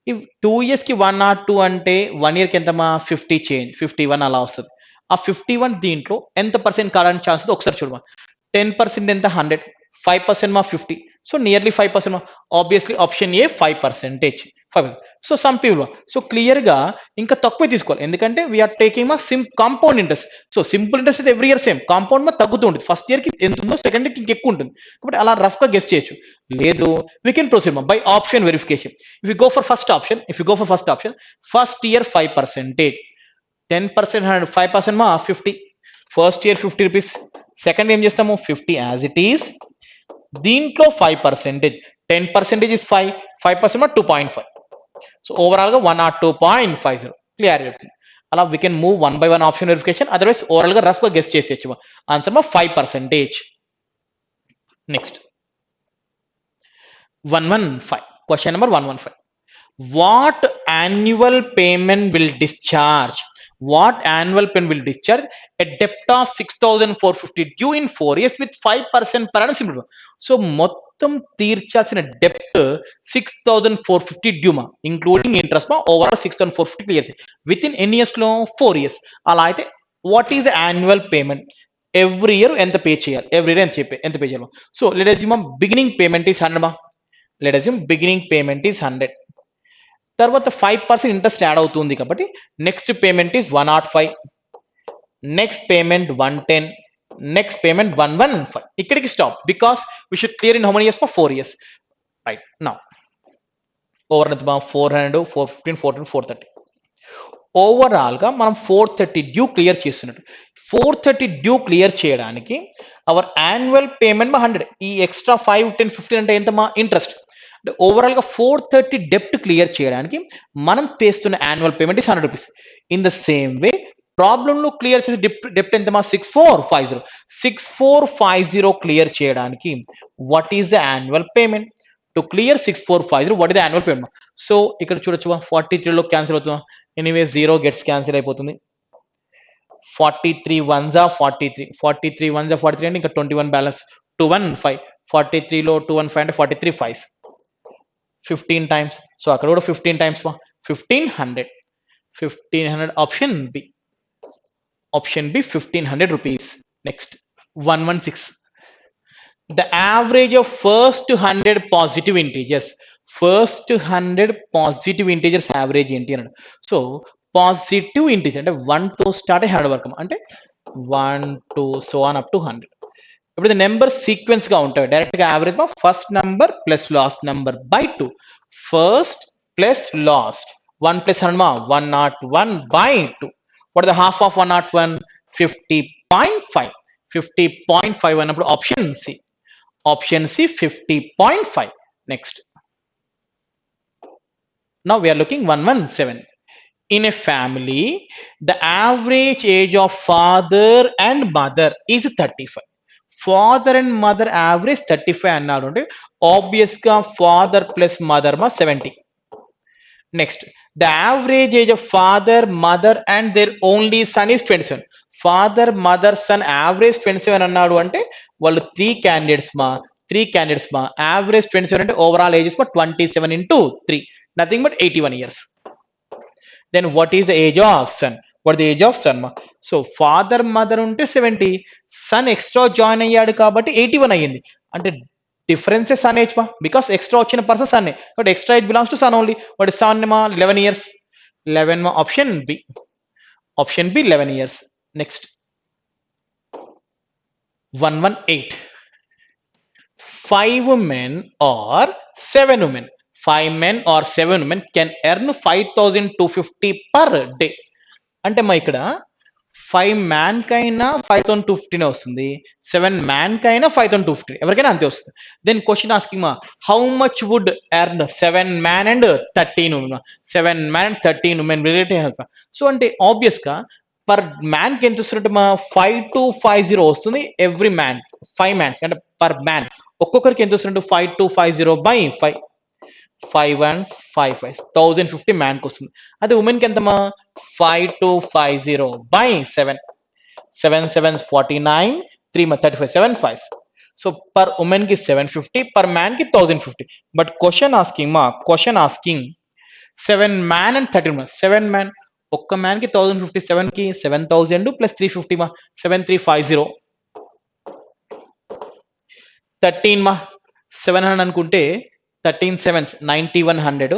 ఈ 2 ఇయర్స్కి 102 అంటే 1 ఇయర్కి ఎంతమా? 50 చేంజ్, 51 అలా వస్తుంది. ఆ 51 దీంట్లో ఎంత పర్సెంట్ కావడానికి ఛాన్స్ ఉంది ఒకసారి చూడమా. 10% ఎంత? 100. 5% మా 50. సో నియర్లీ 5% మా. Obviously option A 5%. 5%. So some people, so క్లియర్గా ఇంకా తక్కువే తీసుకోవాలి, ఎందుకంటే వీఆర్ టేకింగ్ మా compound interest. So simple interest అయితే ఎవ్రీ ఇయర్ సేమ్, కాంపౌండ్ మా తగ్గుతూ ఉంటుంది. ఫస్ట్ ఇయర్కి ఎంత ఉందో సెకండ్ ఇయర్కి ఇంకెక్కువ ఉంటుంది. కాబట్టి అలా రఫ్గా గెస్ చేయొచ్చు. లేదు, వీ కెన్ ప్రొసీడ్ మా by option verification. If you go for first option, first year 5%. 10% 100, 5% మా 50. First year 50 rupees. సెకండ్ ఏం చేస్తాము? 50 యాజ్ ఇట్ ఈస్. దీంట్లో 5%. 10% ఇస్ 5. 5% మా 2.5. సో ఓవరాల్ గా 102.50 క్లియర్ అవుతుంది. అలా we can move one by one option verification. Otherwise overall గా rough గా గెస్ చేసేయచ్చు. ఆన్సర్ మా 5%. Next, 115. Question number 115. What annual payment will discharge? What annual payment will discharge a debt of 6,450 due in 4 years with 5% per annum simple. So మొత్తం తీర్చాల్సిన డెప్ట్ 6,450 due మా, including interest మా. Overall 6,450 clear with in ఎన్ని years లో? 4 years. అలా అయితే what is annual payment? Every year ఎంత పే చేయాలి? ఎవ్రీ ఇయర్ ఎంత పే చేయాలి? So let us assume beginning payment is 100 మా. Let us assume beginning payment is 100. తర్వాత 5% ఇంట్రెస్ట్ యాడ్ అవుతుంది కాబట్టి next payment is 105. Next payment 110. Next payment 115. ఇక్కడికి stop because we should clear in how many years? For 4 years. Right now over ఎంత? 400, 415, 410, 430. Overall గా మనం 430 due clear చేస్తున్నట్టు. 430 due clear చేయడానికి hour annual payment 100. ఈ extra 5, 10, 15 అంటే ఎంత మా? ఇంట్రెస్ట్. అంటే ఓవరాల్ గా 430 డెప్ట్ క్లియర్ చేయడానికి మనం చేస్తున్న annual payment is 100 rupees. In the same way problem లో క్లియర్ చేసే డెప్ట్ ఎంత మా? 6450. 6450 క్లియర్ చేయడానికి what is the annual payment? To clear 6450 what is the annual payment? So ఇక్కడ చూడొచ్చు 43 లో క్యాన్సిల్ అవుతుందా? ఎనీవే 0 గెట్స్ క్యాన్సిల్ అయిపోతుంది. 43 1s are 43. 43 1s are 43 అంటే ఇంకా 21 బ్యాలెన్స్ 215. 43 లో 215 అంటే 43 5s. 15 times. సో అక్కడ కూడా 15 times మా. 1500. 1500 option B. Option B 1500 rupees. Next, 116. The average of first 100 positive integers. First 100 positive integers average ఏంటి అన్నాడు. సో పాజిటివ్ ఇంటీజర్ అంటే 1 తో స్టార్ట్ అయ్యి 100 వరకు, అంటే 1 2 సో ఆన్ అప్ టు 100. ఇప్పుడు నెంబర్ సీక్వెన్స్ గా ఉంటాయి డైరెక్ట్ గా యావరేజ్ మా first number plus last number by 2 first plus last 1 plus 100 మా 101 by 2 what the half of 101 50.5 50.5 అన్నప్పుడు option C option C 50.5. Next, now we are looking 117. In a family the average age of father and mother is 35. Father and mother average 35 అన్నాడు అంటే obvious గా father plus mother మా 70. Next, the average age of father, mother and their only son is 27. Father, mother, son average 27 అన్నాడు అంటే వాళ్ళు three candidates మా average 27 అంటే overall ages మా 27 into 3 nothing but 81 years. Then what is the age of son? What is the age of son ma? So father mother ఉంటే 70, son extra join అయ్యాడు కాబట్టి 81 అయ్యింది. అంటే difference is son age ma, because extra వచ్చిన person son but extra age belongs to son only. What is son ma? 11 years. 11 ma option B. Option B 11 years. Next, 118. 5 men or 7 women. 5 men or 7 women can earn 5,250 per day. అంటే మా ఇక్కడ 5 man కైనా 5,250 వస్తుంది, 7 man కైనా 5,250, ఎవరికైనా అంతే వస్తుంది. Then question asking మా how much would earn 7 man and 13 women. 7 man and 13 women related. So అంటే ఆబ్వియస్ గా పర్ మ్యాన్ కి ఎంత వస్తున్నట్టు మా 5250 వస్తుంది ఎవ్రీ మ్యాన్. 5 మ్యాన్స్ అంటే పర్ మ్యాన్ ఒక్కొక్కరికి ఎంత వస్తున్నట్టు 5250 బై 5 5 ones 5 5 1050 మ్యాన్ కి వస్తుంది. అదే ఉమెన్ కి ఎంతమా 5250 బై 7 7 7 49 3 35 7 5. సో పర్ ఉమెన్ కి 750, పర్ మ్యాన్ కి 1050. But question asking 7 man and 13 man. 7 man ఒక్క మ్యాన్ కి 1050, 7 కి 7000 ప్లస్ 350 మా 7350. 13 మా 700 అనుకుంటే 13 sevens 9100,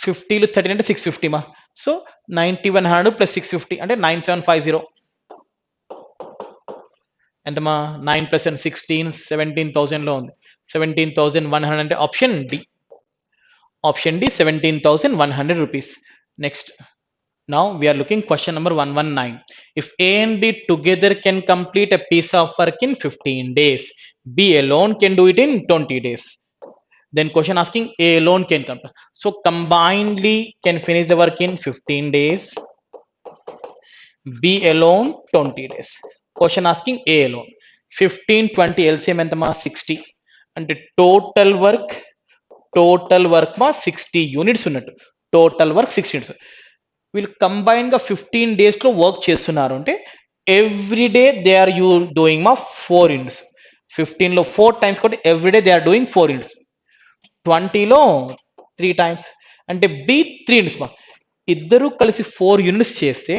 50లు 13 అంటే 650 మా. సో 9100 ప్లస్ 650 అంటే 9750. ఎంతమా 9 ప్లస్ 16 17,000 లో ఉంది. 17,100 అంటే option D. Option D 17,100 rupees. Next, now we are looking question number 119. If A and B together can complete a piece of work in 15 days, B alone can do it in 20 days. Then question asking A alone can complete. So combinedly can finish the work in 15 days. B alone 20 days. Question asking A alone. 15 20 LCM ఎంతమా 60. అంటే total work మా 60 units ఉన్నట్టు. Total work 60 units. వీళ్ళు combine గా 15 days లో work చేస్తున్నారు అంటే every day they are you doing మా 4 యూనిట్స్. 15 లో 4 times కాబట్టి every day they are doing 4 units. 20 లో 3 times అంటే బి 3 యూనిట్స్ మా. ఇద్దరు కలిసి 4 యూనిట్స్ చేస్తే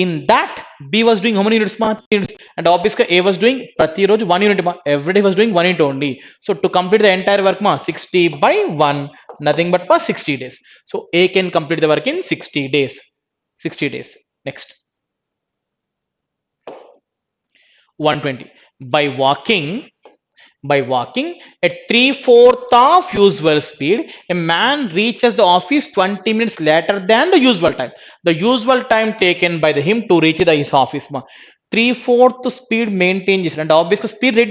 in that B was doing how many units మా 3 యూనిట్స్. అండ్ ఆబ్వియస్ గా ఏ వాజ్ డూయింగ్ ప్రతిరోజు 1 యూనిట్ మా. Every day was doing 1 unit only. So to complete the entire work మా 60 by 1 nothing but for 60 days. So A can complete the work in 60 days. 60 days. Next, 120. By walking at 3/4 of usual speed, a man reaches the office 20 minutes later than the usual time. The usual time taken by him to reach his office ma 3/4 speed maintain చేసిన అంటే ఆబ్వియస్గా speed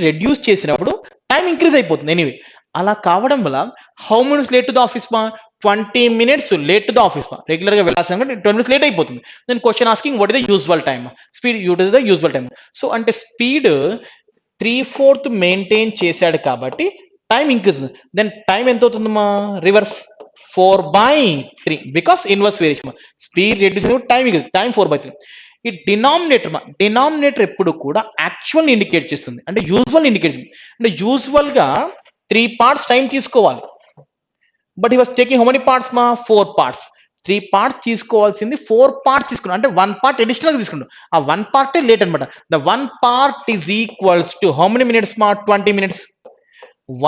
reduce చేసినప్పుడు time increase అయిపోతుంది. Anyway అలా కావడం వల్ల how minutes late to the office మా 20 minutes late to the office మా. రెగ్యులర్ గా వెళ్ళాల్సిన 20 minutes లేట్ అయిపోతుంది. Then question asking what is the usual time. Speed యూట్ is the usual time. So అంటే స్పీడ్ 3/4 మెయింటైన్ చేశాడు కాబట్టి టైం ఇంక్రీజ్. దెన్ టైం ఎంత అవుతుంది మా reverse 4/3 because inverse variation. Speed reduce time 4/3. ఈ డినామినేటర్ ఎప్పుడు కూడా యాక్చువల్ ఇండికేట్ చేస్తుంది అంటే యూజువల్ ఇండికేట్ చేస్తుంది. అంటే యూజువల్ గా 3 parts టైం తీసుకోవాలి. But he was taking how many parts మా 4 parts. 3 parts తీసుకోవాల్సింది 4 parts తీసుకున్నాం అంటే 1 part అడిషనల్ గా తీసుకున్నాం. ఆ 1 part లేట్ అనమాట. The 1 part is equals to how many minutes మా 20 minutes.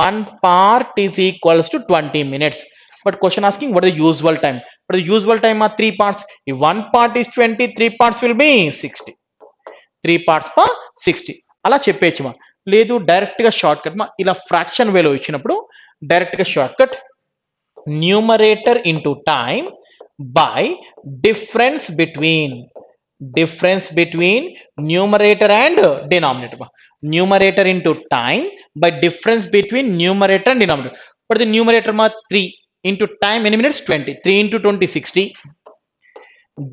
1 part is equals to 20 minutes. But question asking what is the usual time. But the usual time ఆ 3 parts. If 1 part is 20, 3 parts will be 60. 3 parts per 60. అలా చెప్పేయచ్చు మా. లేదు direct గా short cut మా, ఇలా fraction వేలో ఇచ్చినప్పుడు direct గా short cut numerator into time by difference between numerator and denominator. Numerator into time by difference between numerator and denominator. But the numerator ma 3 into time many minutes 20, 3 into 20 60.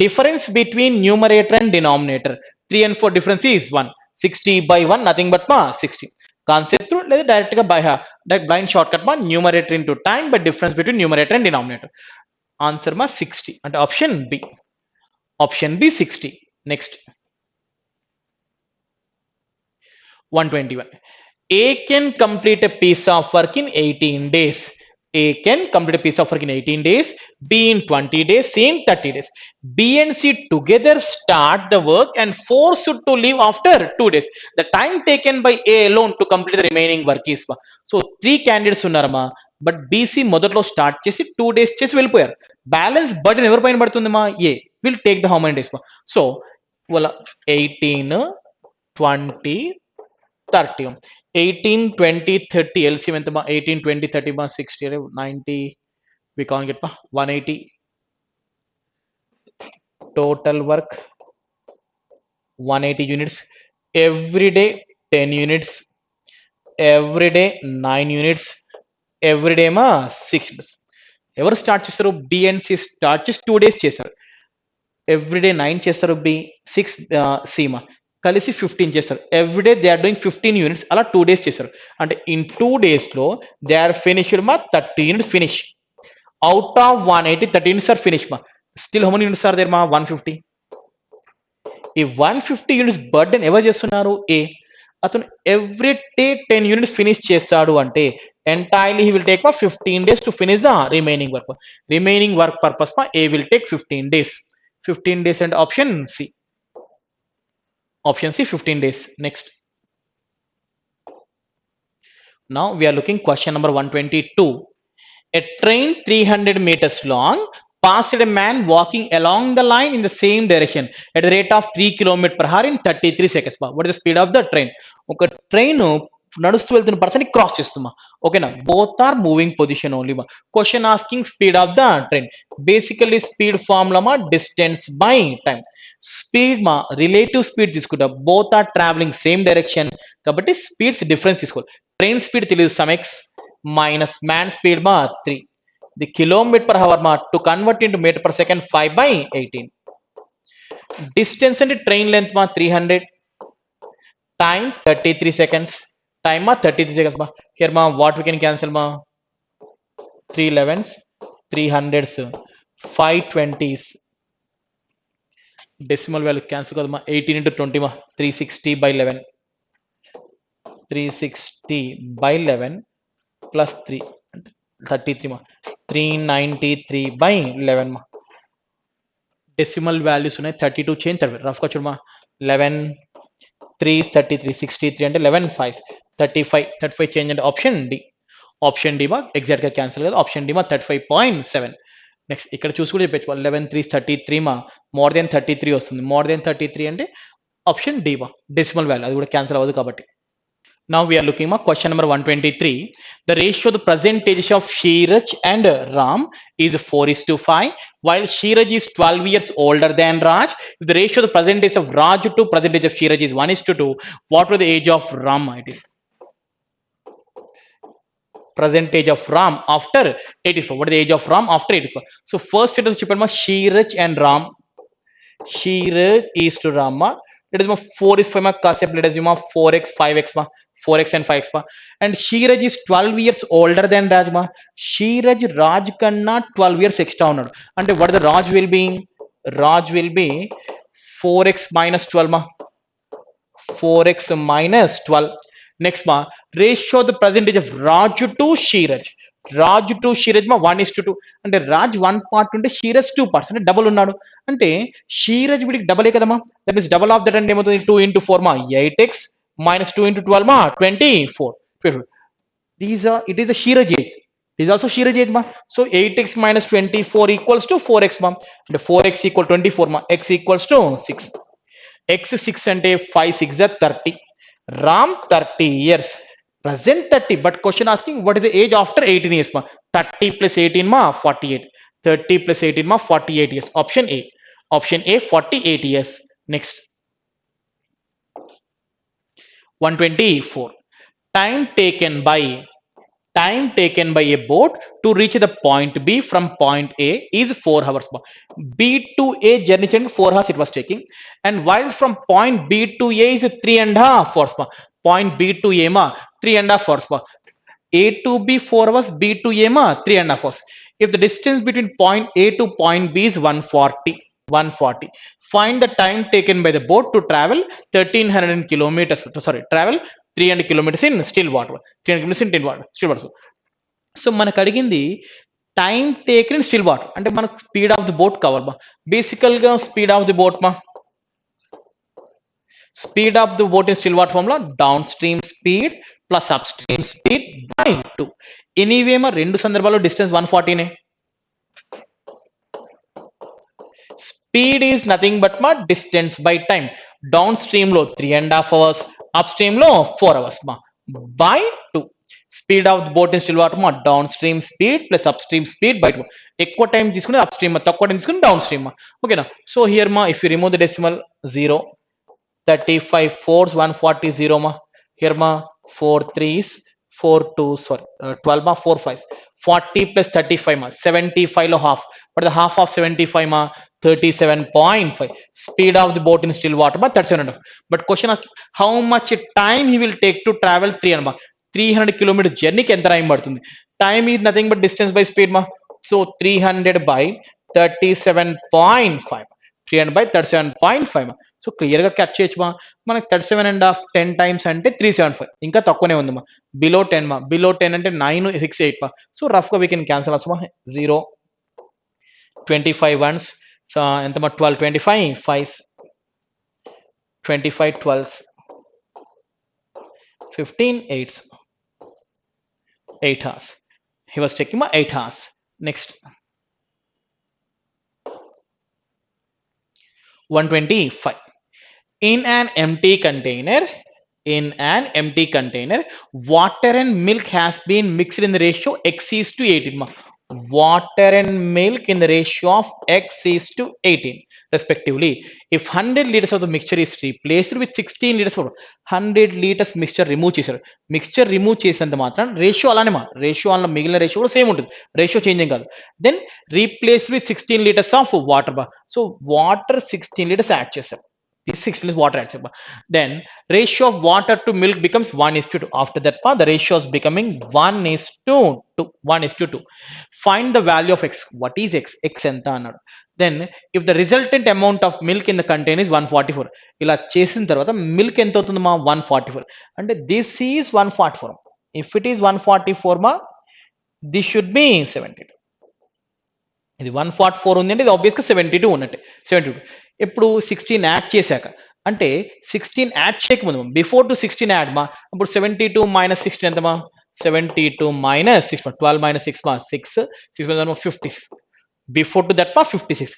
Difference between numerator and denominator 3 and 4 difference is 1. 60 by 1 nothing but ma 60. Concept through direct by direct blind shortcut ma numerator into time by difference between numerator and denominator. Answer ma 60 and option B. Option B 60. Next 121. A can complete a piece of work in 18 days. A can complete a piece of work in 18 days, B in 20 days, C in 30 days. B and C together start the work and forced to leave after 2 days. The time taken by A alone to complete the remaining work is. So 3 candidates ఉన్నారమ్మా, but BC మొదట్లో start చేసి 2 days చేసి వెళ్ళిపోయారు. Balance burden ఎవరి పైన పడుతుందమ్మా? A will take the how many days. So వాళ్ళ 18 20 30. 18 20 30 LCM ఎంత మా? 18 20 30 మా 60 90, we can't get 180. Total work 180 units. Every day 10 units, every day 9 units, every day మా 6 units. ఎవరు స్టార్ట్ చేస్తారు? బిఎన్సి స్టార్ట్ చేసి 2 days చేశారు. ఎవ్రీడే 9 చేస్తారు బి, 6 సీమా కలిసి 15 చేస్తారు. Everyday they are doing 15 units, అలా 2 days చేస్తారు. అంటే ఇన్ 2 days లో దే ఆర్ ఫినిష్డ్ మా 30 units finish. Out of 180 30 units are finish మా. Still how many units are there మా? 150. ఈ 150 యూనిట్స్ బర్డెన్ ఎవరు చేస్తున్నారు? ఏ. అతను ఎవ్రీ డే 10 యూనిట్స్ ఫినిష్ చేస్తాడు అంటే entirely he will take 15 days to finish the remaining work. Remaining work purpose A will take 15 days. 15 days and option C. Option C 15 days. Next. Now we are looking question number 122. A train 300 meters long passed a man walking along the line in the same direction at the rate of 3 km per hour in 33 seconds. What is the speed of the train? ఒక train నడుస్తూ వెళ్తున్న person cross చేస్తున్నా, ఓకేనా? Both are moving position only మా. Question asking speed of the train. Basically speed formula మా distance by time. Speed మా relative speed తీసుకుంటా, both are travelling same direction కాబట్టి స్పీడ్స్ డిఫరెన్స్ తీసుకోవాలి. ట్రైన్ స్పీడ్ తెలియదు, some X minus man speed మా 3. The kilometre per hour మా to convert into metre per second 5/18. Distance అంటే train length మా 300, time 33 seconds, time ma 33 seconds ma. Here ma what we can cancel ma? 3 11s, 300s, 520s. Decimal value cancel kada ma. 18 into 20 ma 360 by 11. 360 by 11 plus 3 33 ma 393 by 11 ma. Decimal values ఉన్నాయి 32 change 30 rough గా చూడమా. 11 3 33 63 అంటే 11 5 35 change అంటే option D. Option D మా exact గా cancel కదా. Option D మా 35.7. Next ఇక్కడ చూసి కూడా చెప్పచ్చు 11 3 33 మా మోర్ దెన్ 33 వస్తుంది. మోర్ దెన్ 33 అంటే ఆప్షన్ డి మా డెసిమల్ వాల్యూ, అది కూడా క్యాన్సిల్ అవ్వదు కాబట్టి. Now we are looking at question number 123. The ratio of the percentages of Shiraj and Ram is 4:5, while Shiraj is 12 years older than Raj. If the ratio of the percentage of Raj to percentage of Shiraj is 1:2, what was the age of Ram? It is percentage of Ram after 84. What is the age of Ram after 84? So first it is Shiraj and Ram. Shiraj is to Rama. Let us 4 is 5 ma concept. Let us 4x 5x ma 4x and 5x ma. And Shiraj is 12 years older than Raj ma. Shiraj Raj kanna 12 years extra unnadu. And what the Raj will be? Raj will be 4x minus 12 ma. 4x minus 12. Next ma ratio the percentage of Raj to Shiraj. Raj to Shiraj ma 1:2. అంటే Raj 1 part ఉంటే షీరజ్ 2 parts అంటే double ఉన్నాడు. అంటే షీరజ్ వీడికి డబలే కదమ్మా. That means double of that అంటే ఏమవుతుంది? 2 into 4 మా 8x minus 2 into 12 ma 24. It is a Shiraj age. It is also Shiraj age ma. So 8x minus 24 equals to 4x ma. అంటే 4x equal 24 ma. X equals to 6. X 6 అంటే 5 6 30. Ram 30 years. Present 30, but question asking what is the age after 18 years ma? 30 plus 18 ma 48. 30 plus 18 ma 48 years. Option A. Option A 48 years. Next 124. Time taken by time taken by a boat to reach the point B from point A is 4 hours. B to A journey change 4 hours it was taking, and while from point B to A is 3.5 hours. Point B to A ma 3.5 hours. A to B 4 hours, B to A ma 3.5 hours. If the distance between point A to point B is 140, find the time taken by the boat to travel 1300 kilometers. Sorry, travel 300 kilometers in still water. 300 kilometers in still water. So మనకు అడిగింది time take in still water అంటే మనకు speed of the boat కావాలి మా బేసికల్ గా speed of the boat మా speed of the boat in still water form లో down stream speed plus up stream speed by 2. Anyway మా రెండు సందర్భాల్లో డిస్టెన్స్ 140నే. స్పీడ్ ఈజ్ నథింగ్ బట్ మా distance by time. Down stream లో 3.5 hours, up stream లో 4 hours మా by 2. Speed of the boat in still water మా down stream speed plus up stream speed by 2. ఎక్కువ టైం తీసుకుని up stream, తక్కువ time తీసుకుని down stream. ఓకేనా? So here మా if you remove the decimal 0, 35 fours 140 0 ma. Here ma 4 3s 4 2s sorry 12 ma 4 5s 40 plus 35 ma 75 lo half, but the half of 75 ma 37.5. Speed of the boat in still water ma 37. But question how much time he will take to travel 300 ma 300 kilometers journey ki enta time padutundi. Time is nothing but distance by speed ma. So 300 by 37.5. 300 by 37.5 ma. So clear గా catch చేయొచ్చు మా. మనకి 37.5 10 times అంటే 375, ఇంకా తక్కువనే ఉంది మా. Below 10 మా, బిలో 10 అంటే 9 6 8 మా. సో రఫ్ గా వీ కెన్ క్యాన్సల్ ఆల్సో మా. 0 25 వన్స్ ఎంత మా 12 25 5 25 12 15 8 8 hours. He was taking my 8 hours. Next 125. In an empty container, water and milk has been mixed in the ratio x is to 18 ma. Water and milk in the ratio of x is to 18 respectively. If 100 liters of the mixture is replaced with 16 liters of 100 liters mixture remove చేశారు. Mixture remove చేసినంత మాత్రం ratio అలానే మా, ratio అలా మిగిలిన ratio కూడా same ఉంటుంది, ratio changing కాదు. Then replace with 16 liters of water బా. సో వాటర్ 16 liters యాడ్ చేశారు. This 16 is water added. Then ratio of water to milk becomes 1:2. After that part, the ratio is becoming 1:2. 1:2. Find the value of x. What is x? X enta annadu. Then if the resultant amount of milk in the container is 144, ఇలా చేసిన తర్వాత milk ఎంత అవుతుంది మా 144 అంటే this is 144. If it is 144 మా, this should be 72. ఇది 144 ఉంది అంటే ఇది ఆబ్వియస్గా 72 ఉన్నట్టే. 72 ఇప్పుడు 16 యాడ్ చేశాక అంటే 16 యాడ్ చేయకముందు బిఫోర్ టు 16 యాడ్ మా, ఇప్పుడు 72 మైనస్ 16 ఎంత మా 72 మైనస్ 6 12 మైనస్ 6 మా 6 6 50. బిఫోర్ టు దట్ మా 56.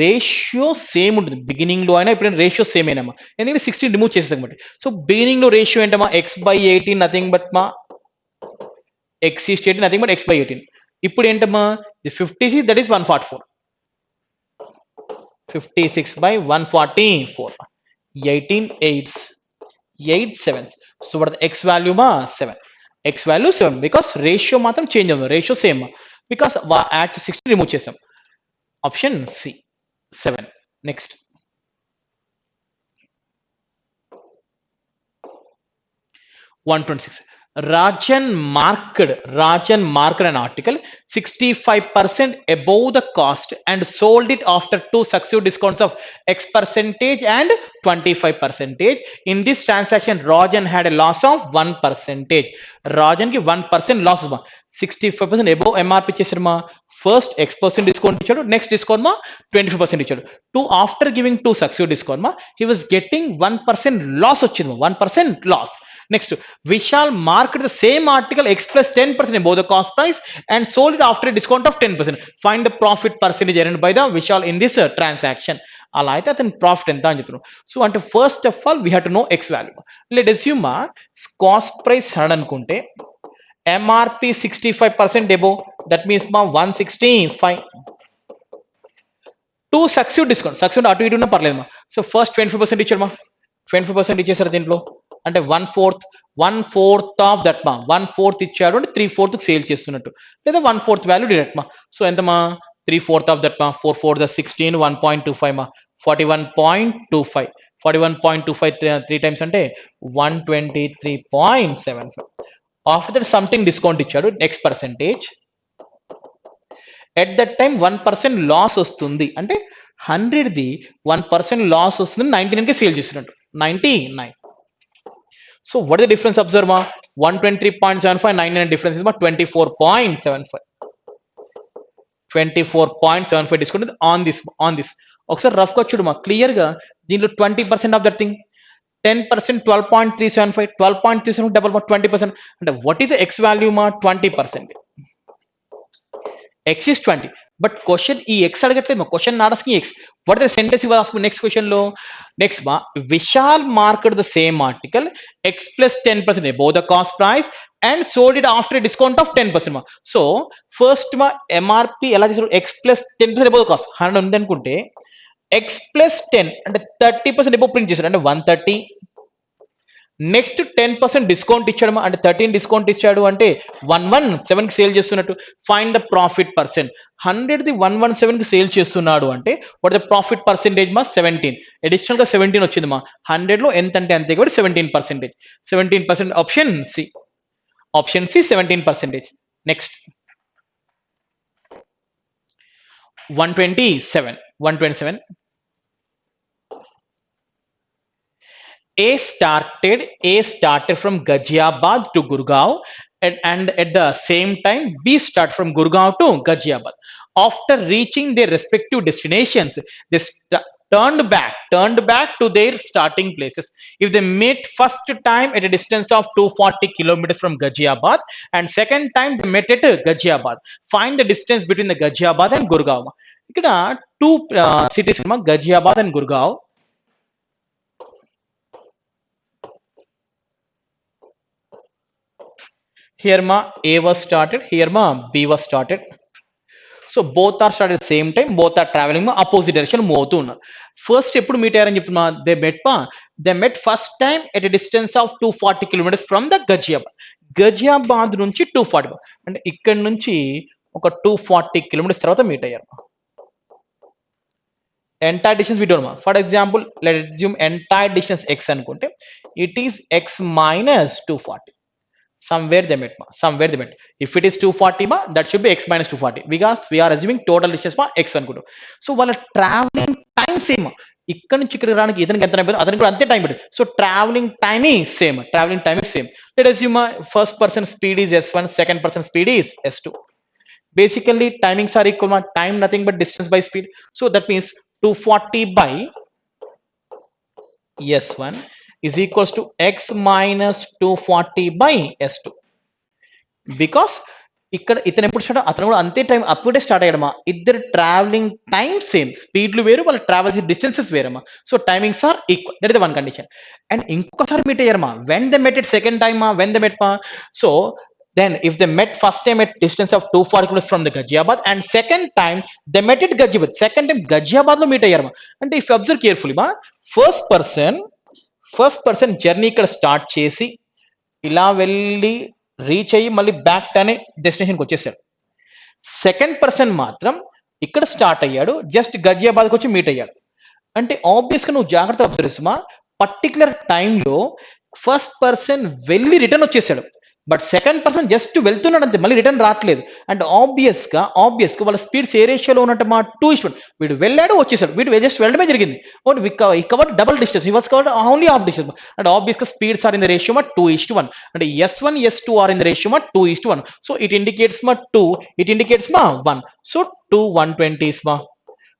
రేషియో సేమ్ ఉంటుంది బిగినింగ్ లో అయినా ఇప్పుడు రేషియో సేమ్ అయినా ఎందుకంటే 16 రిమూవ్ చేసేసాం కాబట్టి. సో బిగినింగ్ లో రేషియో ఏంటమ్మా ఎక్స్ బై 18 నథింగ్ బట్ మా X is 18 nothing but X by 18. ఇప్పుడు ఏంటమ్మా 56 that is 144. 56 by 144. 18 8s 8 7s. So what the x value ma 7. X value 7 because ratio matram change avadu, ratio same because add 60 remove chesam. Option C 7. Next 126. Rajan marked an article 65% above the cost and sold it after two successive discounts of X percentage and 25%. In this transaction, Rajan had a loss of 1%. Rajan ki 1% loss 65% above MRP chesarma. First X% discount ichadu, next discount ma 25% ichadu. After giving two successive discount ma, he was getting 1% loss ochindi, 1% loss. Next, Vishal marked the same article X plus 10% above the cost price and sold it after a discount of 10%. Find the profit percentage earned by the Vishal in this transaction. అలా అయితే అతని profit ఎంత అని చెప్తున్నాం. So అంటే first of all we have to know X value. Let assume cost price 100 అనుకుంటే MRP 65% above, that means మా 165. Two successive discount, successive అటు ఇటు ఉన్నా పర్లేదు మా. సో ఫస్ట్ 25% ఇచ్చాడు మా, 25% ఇచ్చేసారు దీంట్లో. అంటే 1/4 ఆఫ్ దట్ మా, 1/4 ఇచ్చాడు అంటే 3/4 సేల్ చేస్తున్నట్టు, లేదా 1/4 వాల్యూ డిడక్ట్ మా. సో ఎంత మా, 3/4 ఆఫ్ దట్ మా, 4 4 16, 1.25 మా, 41.25. 41.25 3 టైమ్స్ అంటే 123.75. ఆఫ్టర్ దట్ సంథింగ్ డిస్కౌంట్ ఇచ్చాడు, next percentage. At that time 1% loss వస్తుంది, అంటే 100ది 1% లాస్ వస్తుంది, 99కి సేల్ చేస్తున్నట్టు, 99. So what is the difference observe మా, 123.75, 99 డిఫరెన్స్ ఇస్ మా 24.75. 24.75 డిస్కౌంట్ ఆన్ దిస్. ఒకసారి రఫ్ గా చూడు మా, క్లియర్ గా దీంట్లో 20% ఆఫ్ దట్ థింగ్, 10% 12.375, 12.375 డబల్ 20%. అంటే what is the X value మా, 20%. X is 20. But question ఈ X అడగట్లేదు మా, question not asking X. What is the sentence you ask next question లో? Next మా, Vishal marked the same article X plus 10% above the cost price and sold it after a discount of 10% మా. So first మా MRP ఎలా చేసారు, X plus 10% above the cost 100 ఉంది అనుకుంటే X plus 10 అంటే 30% above print చేశారు, అంటే 130. నెక్స్ట్ 10% డిస్కౌంట్ ఇచ్చాడు అంటే 13 డిస్కౌంట్ ఇచ్చాడు అంటే 117 కి సేల్ చేస్తున్నట్టు. Find the profit percent. 100ది 117 కి సేల్ చేస్తున్నాడు అంటే వాట్ ద ప్రాఫిట్ పర్సెంటేజ్ మా, 17. అడిషనల్ గా 17 వచ్చింది మా, 100 లో ఎంత అంటే అంతే కాబట్టి 17%. 17% ఆప్షన్ సి, ఆప్షన్ సి 17%. నెక్స్ట్ 127. A started from Ghaziabad to Gurgaon, and at the same time B started from Gurgaon to Ghaziabad. After reaching their respective destinations, they turned back to their starting places. If they met first time at a distance of 240 kilometers from Ghaziabad and second time they met at Ghaziabad, find the distance between the Ghaziabad and Gurgaon. ఇక్కడ two cities Ghaziabad and Gurgaon. Here ma A was started, here ma B was started. So both are started at the same time, both are traveling ma opposite direction move అవుతూ ఉన్నారు. First ఎప్పుడు meet అయ్యారని చెప్తున్నా, they met first time at a distance of 240 kilometers from the Ghaziabad నుంచి 240, అంటే ఇక్కడ నుంచి ఒక 240 kilometers తర్వాత మీట్ అయ్యారు. ఎంటైర్ డిస్టెన్స్ వీటి మా, for example let assume entire distance x అనుకుంటే it is x minus 240. Somewhere they met. If it is 240 ma, that should be x minus 240, because we are assuming total distance ma x అనుకుంటాం. So వాళ్ళ travelling time same, ఇక్కడ నుంచి ఇక్కడికి రావడానికి ఇతనికి ఎంత time పడుతుంది, అతనికి కూడా అంతే టైం పడుతుంది. So travelling time is same. Let assume first person speed is s1, second person speed is s2. basically timings are equal ma, time nothing but distance by speed. So that means 240 by s1 is equals to x minus 240 by s2. Because ఇక్కడ ఇతను ఎప్పుడు start, అతను కూడా అంతే time అప్పుడే start అయ్యాడమ్మా. ఇద్దరు travelling time same, స్పీడ్లు వేరు, వాళ్ళు ట్రావెల్ చేసే డిస్టెన్సెస్ వేరమ్మా. So timings are equal, that is one condition. And ఇంకొకసారి మీట్ అయ్యారమ్మా, when they met at second time మా, వెన్ ద మెట్ మా. So then if they met first time at distance of 240 kilometers from the Ghaziabad and second time they met at Ghaziabad, second time Ghaziabad lo meet ayyarma. And if you observe carefully ma, first person journey ikkada start chesi ila velli reach అయ్యి మళ్ళీ back అనే డెస్టినేషన్కి వచ్చేసాడు. Second person మాత్రం ఇక్కడ start అయ్యాడు, just గజియాబాద్కి వచ్చి meet అయ్యాడు. అంటే ఆబ్వియస్గా నువ్వు జాగ్రత్త అబ్జర్వ్ చేస్తున్నా, పర్టికులర్ టైంలో ఫస్ట్ పర్సన్ వెళ్ళి రిటర్న్ వచ్చేసాడు, బట్ సెకండ్ పర్సన్ జస్ట్ వెళ్తున్నాడు అంతే, మళ్ళీ రిటర్న్ రావట్లేదు. అండ్ ఆబ్వియస్గా వాళ్ళ స్పీడ్స్ ఏ రేషియోలో ఉన్నట్టు మా 2:1. వీడు వెళ్ళాడు వచ్చేసాడు, వీడు జస్ట్ వెళ్ళడమే జరిగింది. Cover double distance, was cover only half distance. And ఆబ్వియస్గా speeds are in the ratio మా 2:1. అంటే s1 s2 are in the ratio మా 2:1. సో ఇట్ ఇండికేట్స్ మా 2, ఇట్ ఇండికేట్స్ మా 1. సో 2 120s మా.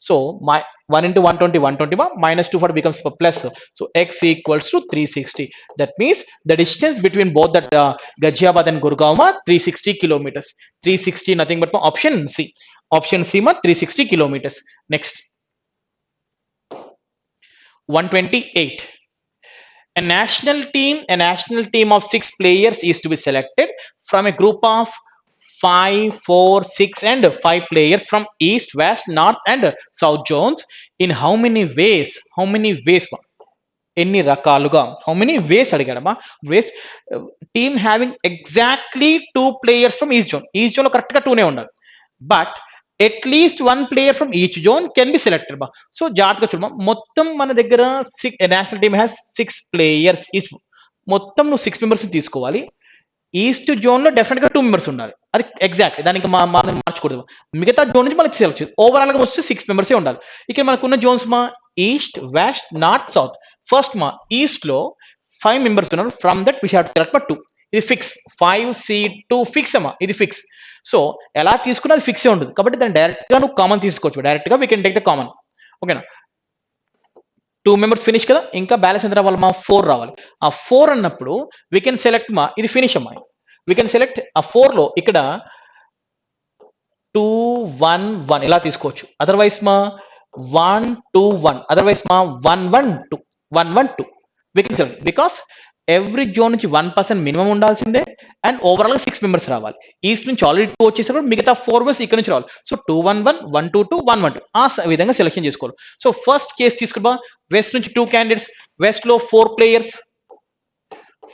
So my 1 into 120 120 ma, minus 240 becomes plus. So x equals to 360. That means the distance between both that Ghaziabad and Gurgaon ma 360 kilometers. 360 nothing but option C. Option C ma 360 kilometers. Next 128. A national team of 6 players is to be selected from a group of 5, 4, 6, and 5 players from east, west, north, and south zones. In how many ways? How many ways? ఎన్ని రకాలుగా? How many ways అడిగాడమ్మా. Ways. Team having exactly 2 players from each zone లో correct గా 2నే ఉండాలి. But at least 1 player from each zone can be selected బా. So జాగ్రత్తగా చూడమా, మొత్తం మన దగ్గర national team has 6 players each. మొత్తం నువ్వు 6 members తీసుకోవాలి. ఈస్ట్ జోన్ లో డెఫినెట్ గా 2 members ఉండాలి. అది ఎగ్జాక్ట్, దానికి మనం మార్చకూడదు. మిగతా జోన్ నుంచి మనకి సెలెక్ట్ చేయాలి. ఓవరాల్ గా వస్తే 6 members ఉండాలి. ఇక్కడ మనకున్న జోన్స్ మా east, west, north, south. First మా ఈస్ట్ లో 5 members ఉన్నారు. From that we have to select 2. ఇది ఫిక్స్. 5C2 ఫిక్స్ అమ్మా, ఇది ఫిక్స్. సో ఎలా తీసుకున్నా అది ఫిక్సే ఉంటుంది. కాబట్టి దాన్ని డైరెక్ట్ గా నువ్వు కామన్ తీసుకోవచ్చు. డైరెక్ట్ గా we can take the common. ఓకేనా? 2 members ఫినిష్ కదా, ఇంకా బ్యాలెన్స్ ఎంత రావాలి మా? 4 రావాలి. ఆ 4 అన్నప్పుడు వీ కెన్ సెలెక్ట్ మా, ఇది ఫినిష్ అమ్మా. వీ కెన్ సెలెక్ట్ ఆ 4 లో ఇక్కడ 2, 1, 1 ఇలా తీసుకోవచ్చు. అదర్వైజ్ మా 1, 2, 1, అదర్వైజ్ మా 1, 1, 2, 1, 1, 2 we can select. Because every zone నుంచి 1% మినిమం ఉండాల్సిందే అండ్ ఓవరాల్ గా 6 members రావాలి. ఈస్ట్ నుంచి ఆల్రెడీ 2 వచ్చేసినప్పుడు మిగతా 4 members ఇక్కడ నుంచి రావాలి. సో 2, 1, 1, 1, 2, 2, 1, 1, 2 ఆ విధంగా సెలెక్షన్ చేసుకోవాలి. సో ఫస్ట్ కేసు తీసుకుంటా. వెస్ట్ నుంచి 2 candidates, వెస్ట్ లో 4 players,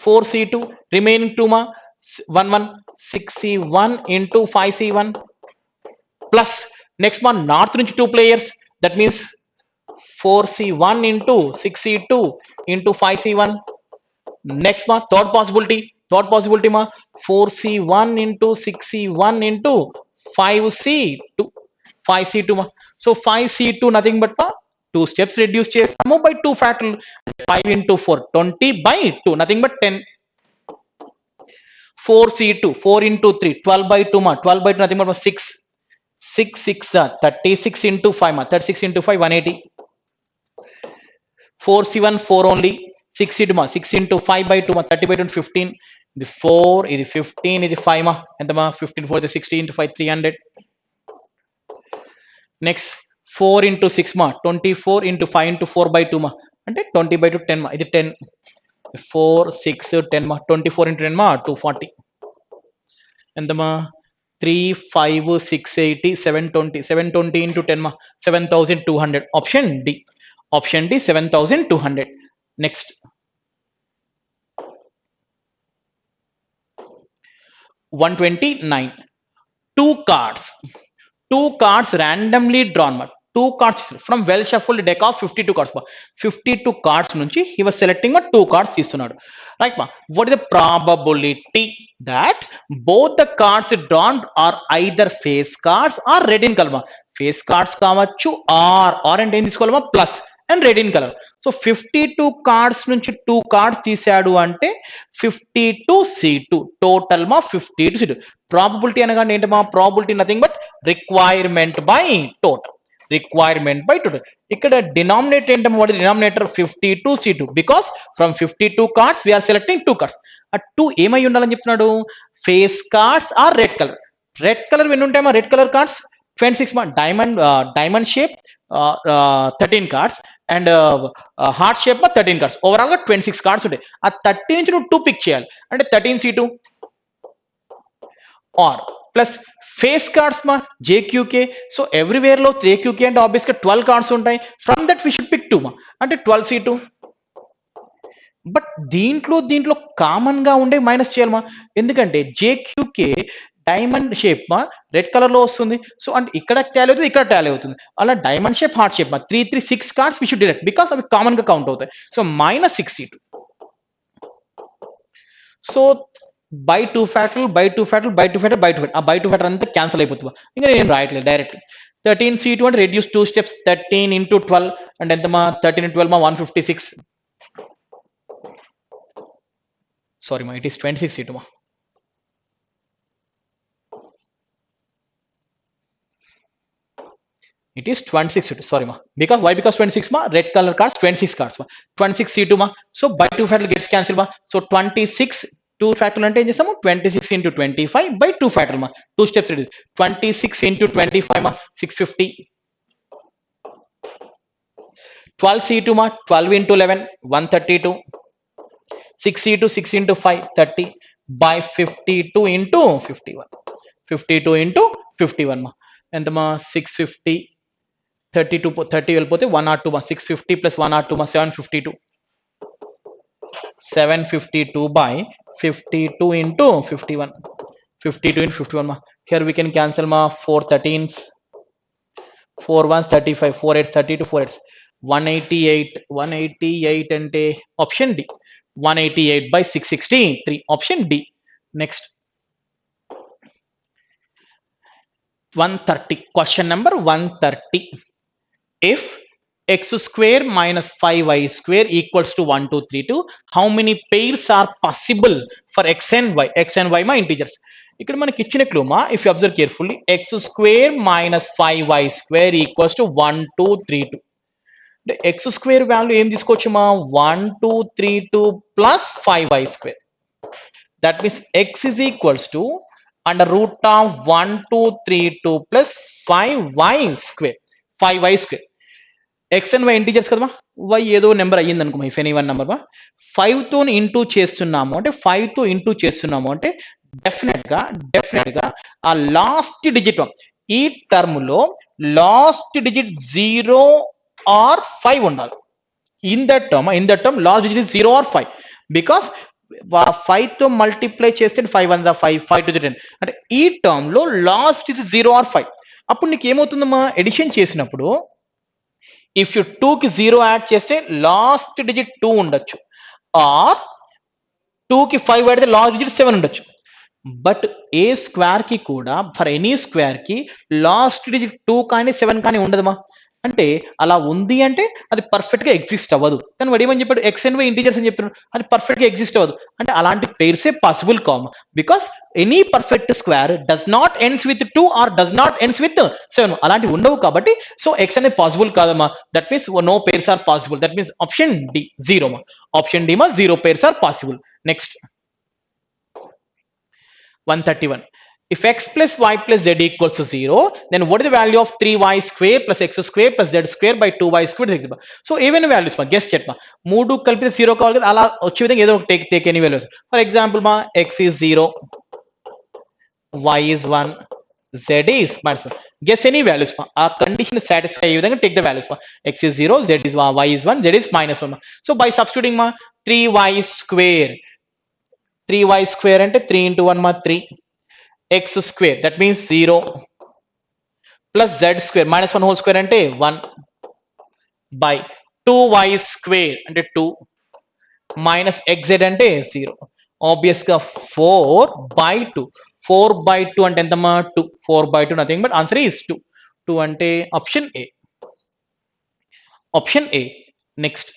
4C2, రిమైనింగ్ 2 మా 1, 1, 6C1 into 5C1 plus next మా నార్త్ నుంచి 2 players, that means 4C1 into 6C2 into 5C1. Next మా థర్డ్ పాసిబిలిటీ మా 4C1 into 6C1 into 5C2 మా. So 5C2 nothing but మా 2 steps reduce చేస్తాము by 2 ఫ్యాక్టర్లు. 5 into 4 20/2 nothing but 10. 4C2 4 into 3 12/2 మా 12/2 nothing but 6. 6 6 36 into 5 ma 36 into 5 180. 4C1 4 only. 6C2 ma 6 into 5/2 ma 30/2 15. ఇది 4, ఇది 15, ఇది 5 మా ఎంత మా 15 4 60 into 5 300. నెక్స్ట్ 4 into 6 మా 24 into 5 into 4/2 మా అంటే 20/2 10 మా ఇది 10. 4 6 10 మా 24 into 10 మా 240. ఎంత మా 3 5 6 80 720 into 10 ma 7200. Option D 7200. Next 129. Two cards randomly drawn ma 2 cards from well shuffled deck of 52 cards ma 52 cards nunchi he was selecting ma 2 cards తీస్తున్నాడు. Right ma, what is the probability that both the cards drawn are either face cards or red in color ma? Face cards కావచ్చు or అంటే ఏం తీసుకోవాలి మా plus and red in colour. So 52 cards నుంచి 2 cards తీసాడు అంటే 52C2 total మా 52C2. Probability అనగా ఏంటి మా? Probability nothing but requirement by total. ఇక్కడ డినామినేటర్ ఏంటమ్మా? వాడి denominator 52C2 because from 52 cards we are selecting 2 cards. ఆ 2 ఏమై ఉండాలని చెప్తున్నాడు? Face cards are red colour. Red colour ఎన్ని ఉంటాయమ్మా? రెడ్ కలర్ కార్డ్స్ 26 మా diamond shape 13 cards and heart shape 13 cards. Overall గా 26 కార్డ్స్ ఉంటాయి. ఆ 30 నుంచి నువ్వు 2 పిక్ చేయాలి అంటే 13C2 or plus face cards మా జేక్యూకే. సో ఎవ్రీవేర్ లో జేక్యూకే అంటే ఆబ్వియస్ గా 12 కార్డ్స్ ఉంటాయి. From that we should pick 2 మా అంటే 12C2. బట్ దీంట్లో కామన్ గా ఉండే మైనస్ చేయాలి మా, ఎందుకంటే జేక్యూకే డైమండ్ షేప్ మా రెడ్ కలర్ లో వస్తుంది. సో అంటే ఇక్కడ టాలీ అవుతుంది, ఇక్కడ టాలీ అవుతుంది. అలా డైమండ్ షేప్ హార్ట్ షేప్ మా 3 3 6 cards we should deduct because అవి కామన్ గా కౌంట్ అవుతాయి. So -6C2. So by 2 factor ఆ బై 2 ఫ్యాక్టర్ అంతా క్యాన్సిల్ అయిపోతుంది. ఇంకా నేను రాయట్లేదు డైరెక్ట్. 13C2 అంటే రెడ్యూస్ 2 steps 13 into 12 అంటే ఎంత మా 13 into 12 మా 156. సారీ మా ఇట్ ఈస్ 26C2 మా. It is 26C2. Sorry ma. Because why? Because 26 ma red color cards 26 cards ma 26C2 ma. So by 2 factor gets cancelled ma. So 26 2 factor అంటే ఏం చేస్తాము 26 into 25 by 2 factor ma 2 steps reduce 26 into 25 ma 650. 12c2 ma 12 into 11 132, 6c2 6 into 5 30 by 52 into 51, 52 into 51 ma ఎంత మా 650 32 30 వెళ్ళిపోతే 102 మా 650 plus 102 ma 752, 752 by 52 into 51, 52 into 51 ma. Here we can cancel ma 4 13s, 4 1s 35, 4 8 32, 4 8 188, 188 అంటే option D, 188 by 663 option D. Next 130, question number 130. If x square minus 5y square equals to 1 2 3 2, how many pairs are possible for x and y? X and y మా integers. ఇక్కడ మనకి ఇచ్చిన clue మా, if you observe carefully, X square minus 5y square equals to 1 2 3 2. అంటే X square value ఏం తీసుకోవచ్చు మా, 1 2 3 2 plus 5y square. That means x is equals to under root of 1 2 3 2 plus 5y square, 5y square. x and y integers కదమ్మా, y ఏదో number అయ్యింది అనుకోమా, if any one number మా 5 తో into చేస్తున్నాము అంటే 5 తో ఇంటూ చేస్తున్నాము అంటే డెఫినెట్ గా ఆ లాస్ట్ డిజిట్ ఈ టర్మ్ లో లాస్ట్ డిజిట్ 0 ఆర్ 5 ఉండాలి. In that term last digit 0 or 5, because 5 తో మల్టిప్లై చేస్తే 5 1 5 5 2 10, అంటే ఈ టర్మ్ లో లాస్ట్ ఇది 0 ఆర్ 5. అప్పుడు నీకు ఏమవుతుందమ్మా, ఎడిషన్ చేసినప్పుడు ఇఫ్ యు 2 కి 0 యాడ్ చేస్తే లాస్ట్ డిజిట్ 2 ఉండొచ్చు, ఆర్ 2 కి 5 యాడ్ చేస్తే లాస్ట్ డిజిట్ 7 ఉండొచ్చు. బట్ ఏ స్క్వేర్ కి కూడా, ఫర్ ఎనీ స్క్వేర్ కి లాస్ట్ డిజిట్ 2 కానీ 7 కానీ ఉండదమ్మా. అంటే అలా ఉంది అంటే అది పర్ఫెక్ట్ గా ఎగ్జిస్ట్ అవ్వదు. కానీ వాడు ఏమని చెప్పాడు, ఎక్స్ అండ్ వై ఇంటీజర్స్ అని చెప్తున్నాడు, అది పర్ఫెక్ట్ గా ఎగ్జిస్ట్ అవ్వదు. అంటే అలాంటి పేర్సే పాసిబుల్ కావు, because any perfect square does not ends with 2 or does not ends with 7, అలాంటివి ఉండవు. కాబట్టి సో ఎక్స్ అనేది పాసిబుల్ కాదమ్మా. That means no pairs are possible. That means option D 0 మా, ఆప్షన్ డి మా 0 pairs are possible. Next 131. If x plus y plus z equals to 0, then what is the value of 3y square plus x square plus z square by 2y square? So ఏవైనా values మా guess చెప్పమా, మూడు కలిపితే 0 కావాలి కదా, అలా వచ్చే విధంగా ఏదో take any values. For example మా x is 0, y is 1, z is minus 1. Guess any values మా, ఆ కండిషన్ సాటిస్ఫై అయ్యే విధంగా టేక్ ద వాల్యూస్ మా. x is 0, z is 1, y is 1, z is minus 1 మా. సో బై సబ్స్టిట్యూటింగ్ మా 3y square, 3y square అంటే 3 into 1 మా 3, x square that means 0 plus z square minus 1 whole square అంటే 1 by 2y square అంటే 2 minus xz అంటే 0. Obvious గా 4 by 2, 4 by 2 అంటే ఎంతమ్మా 2, 4 by 2 nothing but answer is 2. 2 అంటే option A, option A. Next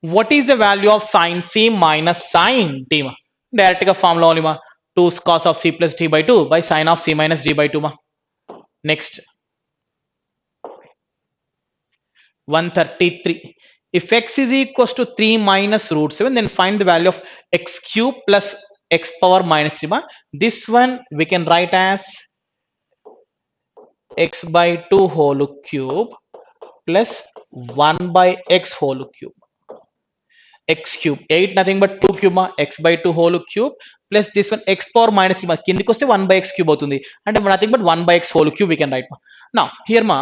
what is the value of sin c minus sin t ma, direct గా formula only మా, 2 cos of c plus t by 2 by sin of c minus d by 2 మా. Next 133. If x is equals to 3 minus root 7, then find the value of x cube plus x power minus 3 ma. This one we can write as x by 2 whole cube plus 1 by x whole cube, x cube 8 nothing but 2 cube ma, x by 2 whole cube plus this one x power minus 3 ma, కిందికి వస్తే 1 by x cube అవుతుంది, అంటే nothing but 1 by x whole cube we can write ma. Now here ma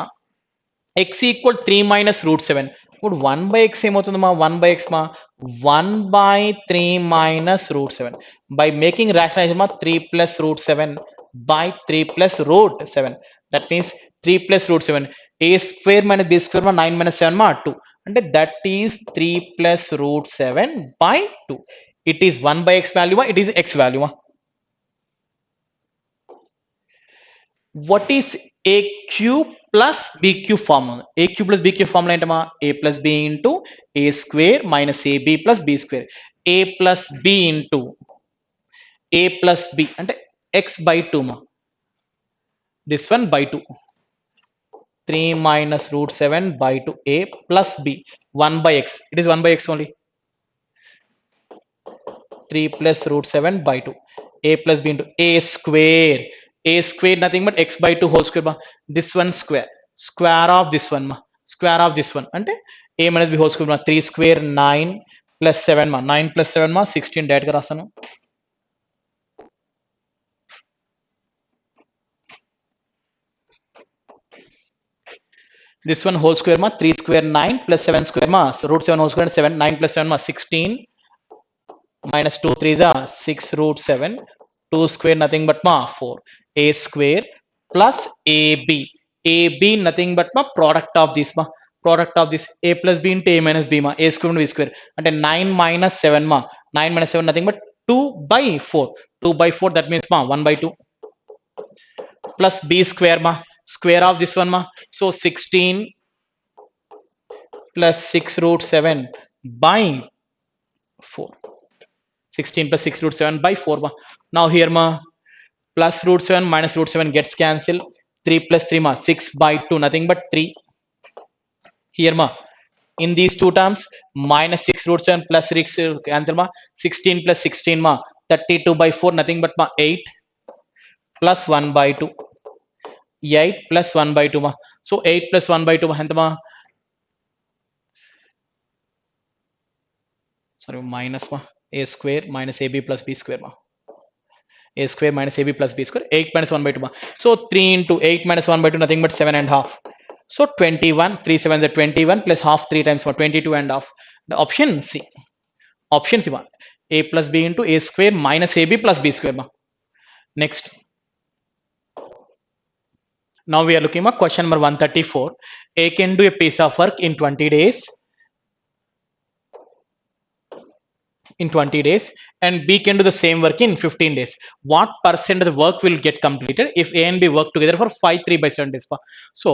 x equal 3 minus root 7, ఇప్పుడు 1 by x ఏమవుతుంది మా, 1 by x మా 1 by 3 minus root 7 by making rationalization ma 3 plus root 7 by 3 plus root 7, that means 3 plus root 7, a square minus b square ma 9 minus 7 ma 2, అంటే that is 3 plus root 7 by 2. It is 1 by x value, it is x value. What is a cube plus b cube formula? A cube plus b cube formula ఏంటమ్మా, ఏ plus B into a square minus a b plus b square, a plus B into a plus B అంటే x by 2 మా, this one by 2, 3 minus root 7 by 2 a plus b 1 by x, it is 1 by x only, 3 plus root 7 by 2 a plus b into a square, A square nothing but x by 2 whole square ma. This one square. Square of this one ma. Square of this one. Ante a minus b whole square ma. 3 square 9 plus 7 ma. 9 plus 7 ma 16 direct ga rasanu. This one whole square ma 3 square 9 plus 7 square ma. So root 7 whole square 7 9 plus 7 ma 16 minus 2 3 is 6 root 7. 2 square nothing but ma 4. A square plus AB. AB nothing but ma product of this ma. Product of this a plus b into a minus b ma. A square into b square. And 9 minus 7 ma. 9 minus 7 nothing but 2 by 4. 2 by 4 that means ma 1 by 2 plus b square ma. Square of this one ma. So 16 plus 6 root 7 by 4. 16 plus 6 root 7 by 4 ma. Now here ma plus root 7 minus root 7 gets cancelled. 3 plus 3 ma 6 by 2 nothing but 3. Here ma in these two terms minus 6 root 7 plus 6 cancel ma 16 plus 16 ma 32 by 4 nothing but ma 8 plus 1 by 2. 8 plus 1 by 2 ma. So 8 plus 1 by 2 ma ఎంత ma sorry minus ma a square minus ab plus b square ma. A square minus ab plus b square 8 minus 1 by 2 ma. So 3 into 8 minus 1 by 2 nothing but 7 and half. So 21 3 7 is 21 plus half 3 times for 22 and half. The option C. Option C one. A plus b into a square minus ab plus b square ma. Next. Now we are looking at question number 134. A can do a piece of work in 20 days. In 20 days and B can do the same work in 15 days. What percent of the work will get completed if A and B work together for 5 3 by 7 days? So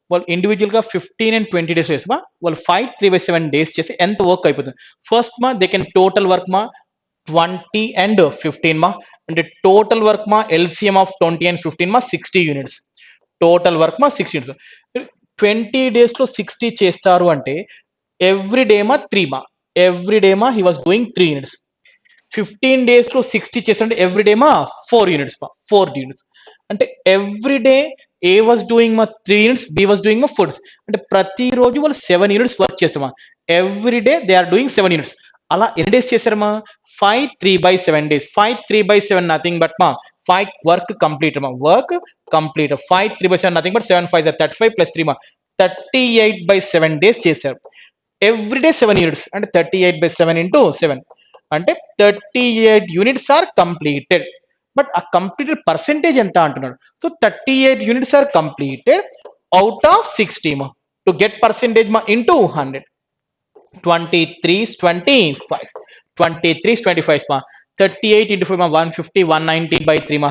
well individual ga 15 and 20 days చేసి well 5 3 by 7 days చేసి ఎంత work అయిపోతుంది first మా they can total work ma 20 and 15 ma అంటే total work ma LCM of 20 and 15 ma 60 units. Total work ma 60 units. 20 days లో 60 చేస్తారు అంటే every day ma 3 ma. Every day ma he was doing 3 units. 15 days లో 60 చేస్తుంటే every day మా 4 units మా 4 units అంటే every day A was doing మా 3 units B was doing మా 4 అంటే ప్రతిరోజు వాళ్ళు 7 యూనిట్స్ వర్క్ చేస్తామా every day they are doing 7 units అలా ఎన్ని డేస్ చేశారమ్మా 5 3 by 7 days 5 3 by 7 nothing but మా 5 వర్క్ కంప్లీట్ మా work complete 5 3 by 7 nothing but 7 5 35 plus 3 మా 38 by 7 days చేశారు ఎవ్రీ డే 7 యూనిట్స్ అంటే 38 by 7 into 7 అంటే 38 యూనిట్స్ ఆర్ కంప్లీటెడ్ బట్ ఆ కంప్లీటెడ్ పర్సెంటేజ్ ఎంత అంటున్నాడు so 38 units are completed out of 60 మా టు గెట్ పర్సెంటేజ్ మా ఇంటూ 100 23 25 23 25 మా 38 into 5 మా 150 190 by 3 మా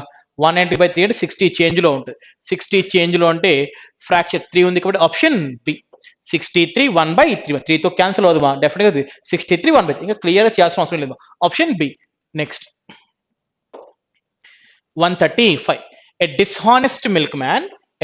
190 by 3 అంటే 60 చేంజ్ లో ఉంటుంది 60 చేంజ్ లో అంటే ఫ్రాక్షన్ 3 ఉంది కాబట్టి ఆప్షన్ బి 63 1 by 3 3 తో క్యాన్సిల్ అవుదు మా డెఫినెట్ గా 63 1 by 3 ఇంకా క్లియర్ గా చేయాల్సిన అవసరం లేదు option B next 135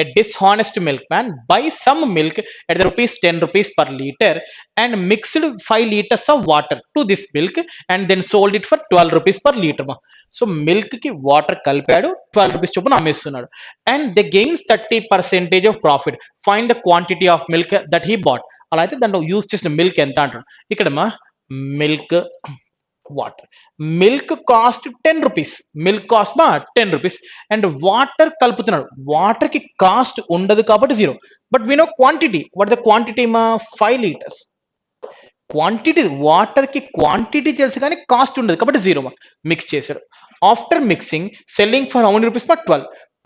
a dishonest milkman buys some milk at the rupees 10 rupees per liter and mixed 5 liters of water to this milk and then sold it for 12 rupees per liter ma so milk ki water కలిపాడు 12 rupees చొప్పున అమ్మేస్తున్నాడు and they gains 30% of profit find the quantity of milk that he bought అలా అయితే దాంట్లో use చేసిన milk ఎంత అంటాడు ఇక్కడ మా milk water milk cost 10 rupees milk cost మా 10 రూపీస్ అండ్ వాటర్ కలుపుతున్నాడు వాటర్ కి కాస్ట్ ఉండదు కాబట్టి 0 but we know quantity what the quantity మా 5 లీటర్స్ క్వాంటిటీ వాటర్ కి క్వాంటిటీ తెలుసు కానీ కాస్ట్ ఉండదు కాబట్టి 0 మిక్స్ చేశాడు after mixing selling for how many rupees మా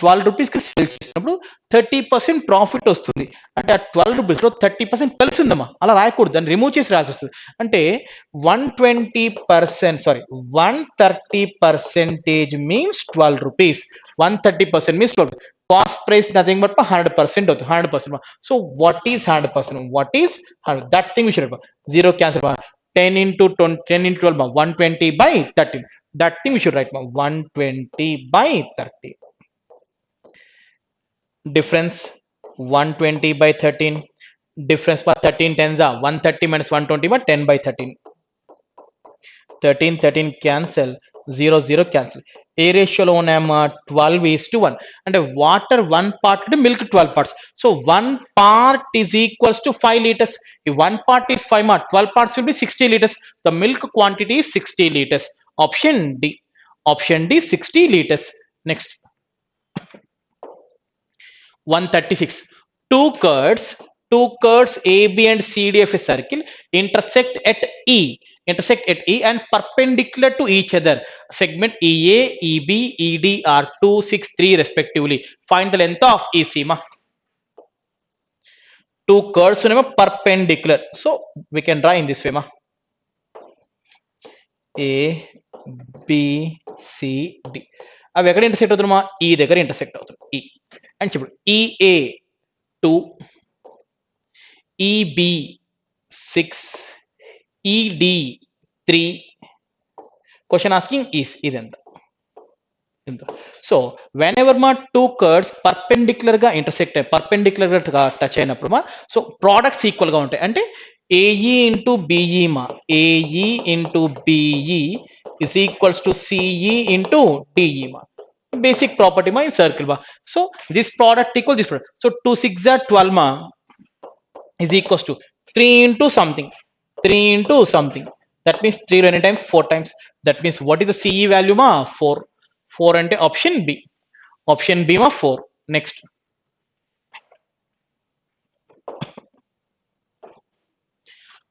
12 రూపీస్ కి సెల్ చేసినప్పుడు 30% ప్రాఫిట్ వస్తుంది అంటే ఆ 12 రూపీస్ లో 30% కలిసి ఉందమ్మా అలా రాయకూడదు దాన్ని రిమూవ్ చేసి రాయాల్సి వస్తుంది అంటే 120% sorry 130% means 12 rupees 130% means 12 cost price nothing but 100% అవుతుంది 100% so what is 100% what is that thing we should 0 cancel 10 into 20 10 into 12 120 by 13 that thing we should write 120 by 30 difference 120 by 13 difference for 13 tens are 130 minus 120 but 10 by 13 13 13 cancel 0 0 cancel. ఏ రేషియోలో ఉన్నాయమ్మా 12:1 అంటే water 1 part అంటే milk 12 parts. So 1 part is equals to 5 liters. If 1 part is 5 part, 12 parts will be 60 liters. The milk quantity is 60 liters. Option D. Option D 60 liters. Next 136. Two curves AB and CD of a circle intersect at E and perpendicular to each other. Segment EA, EB, ED are 2, 6, 3 respectively. Find the length of EC. Two curves are perpendicular. So we can draw in this way. A, B, C, D. అవి ఎక్కడ intersect అవుతుందమ్మా ఈ దగ్గర intersect అవుతుంది ఈ అని చెప్పు EA 2, EB 6, ED 3. Question asking is ఇదంతా. సో వెన్ ఎవర్ మా టూ కర్వ్స్ పర్పెండిక్యులర్ గా ఇంటర్సెక్ట్ పర్పెండిక్యులర్ గా టచ్ అయినప్పుడు మా సో ప్రోడక్ట్స్ ఈక్వల్ గా ఉంటాయి అంటే ఏఈ ఇంటూ బిఈ మా A E into B E is equals to C E into D E మా basic property ma in circle ma. So this product equals this product. So 2 6 are 12 ma is equals to 3 into something. 3 into something. That means 3 many times 4 times. That means what is the CE value ma 4. 4 ante option B. Option B ma 4. Next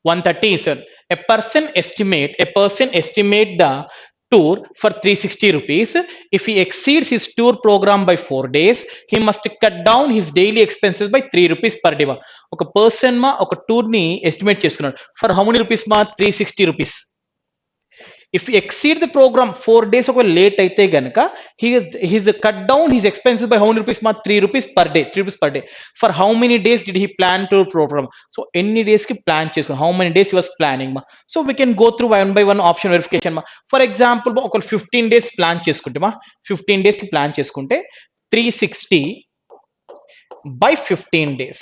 137. A person estimate the tour for 360 rupees. If he exceeds his tour program by 4 days, he must cut down his daily expenses by 3 rupees per day. ఒక person మా ఒక tour ని estimate చేసుకున్నాడు for how many rupees మా 360 rupees. If he exceed the program 4 days ఒక late అయితే గనక he's cut down his expenses by how many rupees ma 3 rupees per day. 3 rupees per day. For how many days did he plan to program? So ఎన్ని days కి plan చేసుకున్నాడు how many days he was planning ma. So we can go through one by one option verification ma. For example ఒక 15 days plan చేసుకుంటే మా 15 days కి plan చేసుకుంటే 360 by 15 days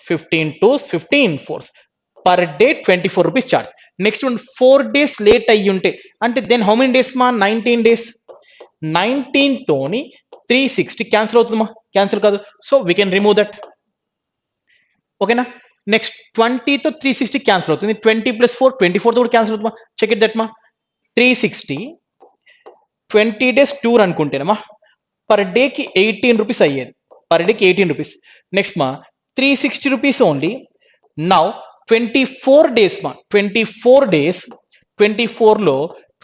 15 2s 15 4s per day 24 rupees charge. Next one 4 days late ayyunte ante then how many days ma 19 days 19 toni 360 cancel avutundhi ma cancel kaadu so we can remove that okay na. Next 20 to 360 cancel avutundi 20 plus 4 24 tho cancel avutundhi ma check it that ma 360 20 days tour anukuntena ma per day ki 18 rupees ayyedi per day ki 18 rupees. Next ma 360 rupees only. Now 24 days ma 24 days 24 లో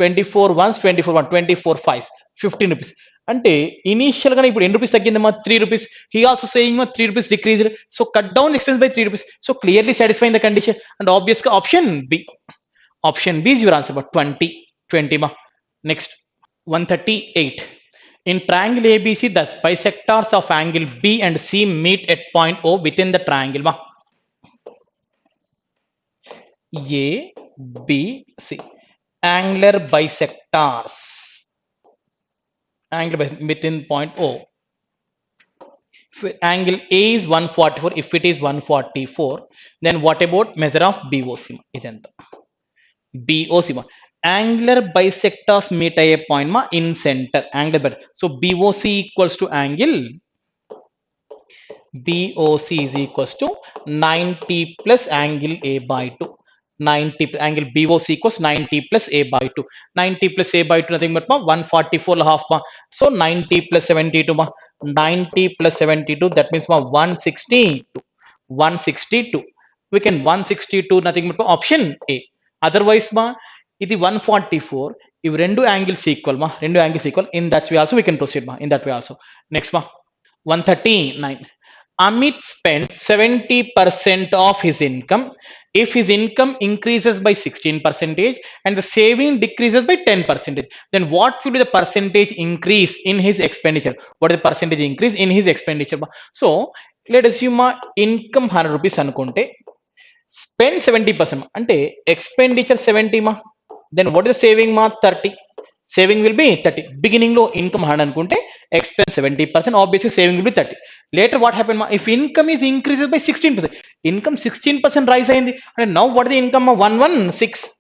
24 ones 24 1 24 5 15 rupees అంటే initial గా ఇప్పుడు ఎన్ని rupees తగ్గిందమ్మా 3 rupees. He also saying మా 3 rupees decreased. So cut down expense by 3 rupees. So clearly satisfying the condition and obvious option B. Option B is your answer but 20 ma. Next 138. In triangle ABC, the bisectors of angle B and C meet at point O within the triangle ma. A, B, C. Angular bisectors. Within point O. If angle A is 144, if it is 144, then what about measure of BOC? BOC. Angular bisectors meet at a point ma in center. Angular. So BOC equals to angle. BOC is equals to 90 plus angle A by 2. 90 angle BOC equals 90 plus A by 2. 90 plus A by 2 nothing but ma 144 and a half ma. So 90 plus 72 ma 90 plus 72 that means ma 162. 162. We can 162 nothing but option A. Otherwise ma ఇది 144 ఇవి రెండు angles equal మా రెండు angles equal in that way also we can proceed మా in that way also. Next మా 139. Amit spends 70% of his income if his income increases by 16% and the saving decreases by 10%. Then what will be the percentage increase in his expenditure? What is the percentage increase in his expenditure? So let us assume income 100 rupees anukunte spend 70% ante expenditure 70 ma. Then what is the saving ma 30. Saving will be 30. Beginning low income 100 anukunte expense 70%, obviously saving will be 30. Later what happened ma if income is increases by 16%, income 16% rise ayindi and now what is the income of 116.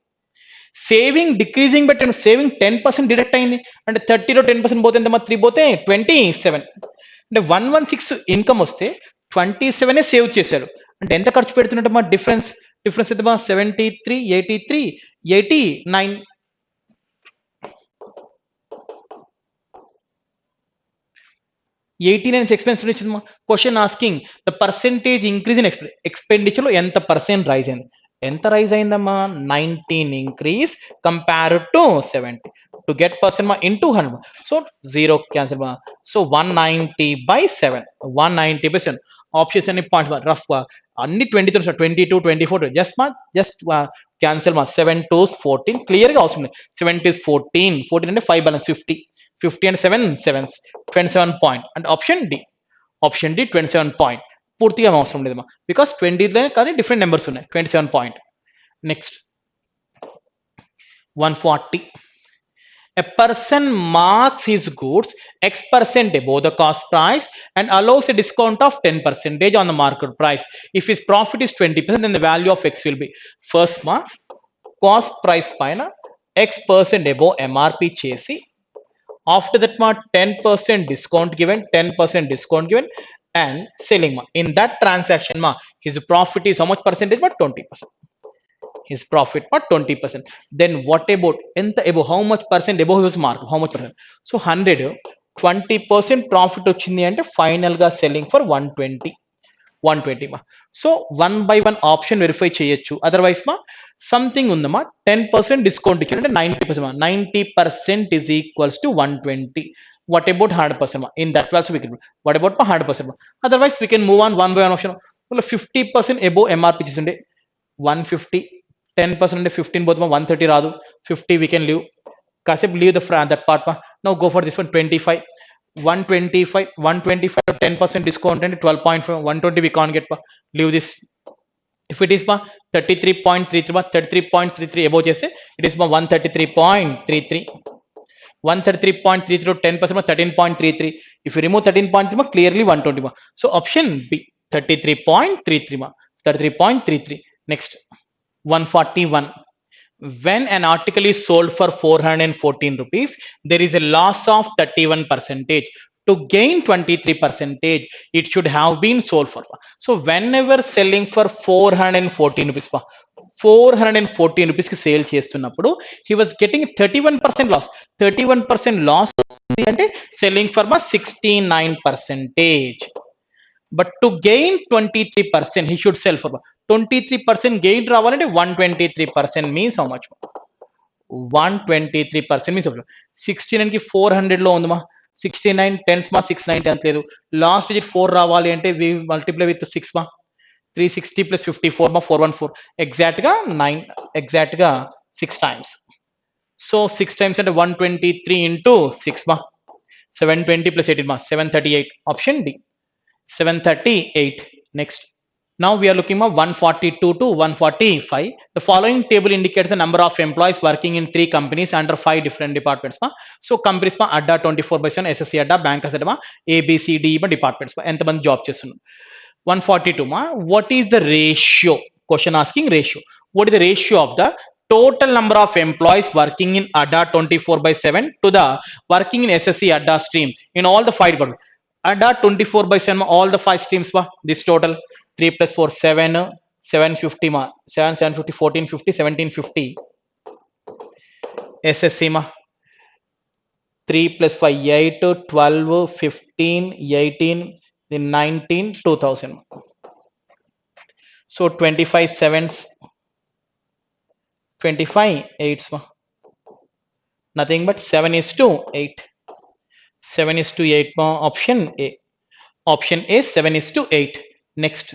Saving decreasing by 10, saving 10% deduct అయింది అంటే 30లో 10% పోతే ఎంత 3 పోతే 27 అంటే 116 income వస్తే 27 save చేశారు అంటే ఎంత ఖర్చు పెడుతున్నట్టు డిఫరెన్స్ డిఫరెన్స్ ఎంత 73 83 89 89 ఎక్స్పెన్స్ వచ్చింది question asking the percentage increase in expenditure లో ఎంత పర్సెంట్ రైజ్ అయింది ఎంత రైజ్ అయిందమ్మా 19 increase compare to 70 to get percent మా ఇంటూ 100 సో 0 క్యాన్సిల్ మా సో 190/7 190/7 ఆప్షన్స్ అన్ని పాయింట్స్ రఫ్ గా అన్ని 20 22 24 జస్ట్ క్యాన్సిల్ మా 7 2s 14 క్లియర్ గా అవసరం లేదు 7 2s 14 14 అంటే 5 balance 50 and 7 sevens 27 point and option D 27 point పూర్తిగా అవసరం లేదమ్మా బికాస్ 20 కానీ డిఫరెంట్ నెంబర్స్ ఉన్నాయి 27 point next 140 a person marks his goods x% above the cost price and allows a discount of 10% on the market price. If his profit is 20%, then the value of x will be first mark cost price పైన x% above MRP చేసి after that ma 10% discount given 10% discount given and selling ma in that transaction ma his profit is how much percentage but 20% his profit but 20% then what about enta above how much percent above his mark how much percent so 100 20% profit వచ్చింది అంటే final గా selling for 120 మా so 1/1 option verify చేయొచ్చు otherwise మా something ఉందమ్మా 10% discount ఇచ్చారు అంటే 90% 90% is equals to 120 what about 100% ma in that also we can what about 100% ma otherwise we can move on 1/1 option 50% above MRP చేస్తుండే 150 10% అంటే 15 పోతే 130 రాదు 50 we can leave కాసేపు leave that part ma now go for this one 25 125 10% discount and 12.5 120 we can't get leave this if it is 33.33 33.33 above చేస్తే it is 133.33 133.33 10% 13.33 if you remove 13.3 clearly 120 so option B 33.33 33.33 next 141 when an article is sold for 414 rupees there is a loss of 31 percentage to gain 23 percentage it should have been sold for so whenever selling for 414 rupees 414 rupees కి sale చేస్తున్నప్పుడు he was getting 31% loss 31% loss అంటే selling for 69 percentage but to gain 23% he should sell for 23% gain రావాలంటే 123% means how much 123% means 69 కి 400 లో ఉందమ్మా 69 10s మా 690 అంత లేదు లాస్ట్ డిజిట్ 4 రావాలి అంటే వి మల్టిప్లై విత్ 6 మా 360 ప్లస్ 54 మా 414 ఎగ్జాక్ట్ గా 9 ఎగ్జాక్ట్ గా 6 టైమ్స్ సో 6 టైమ్స్ అంటే 123 ఇంటూ 6 మా 720 ప్లస్ 18 మా 738 option D 738 next now we are looking at 142 to 145 the following table indicates the number of employees working in 3 companies under 5 different departments so companies adda 24/7 ssc adda bankers adda abcd departments ఎంత మంది job చేస్తున్నారు 142 what is the ratio question asking ratio what is the ratio of the total number of employees working in adda 24/7 to the working in ssc adda stream in all the 5 departments adda 24/7 all the 5 streams this total 3 plus 4 7 750 7 750 1450 1750 ssc 3 plus 5 8 12 15 18 then 19 2000 so 25 sevens 25 eights nothing but 7 is to 8 7 is to 8 option A 7 is to 8 next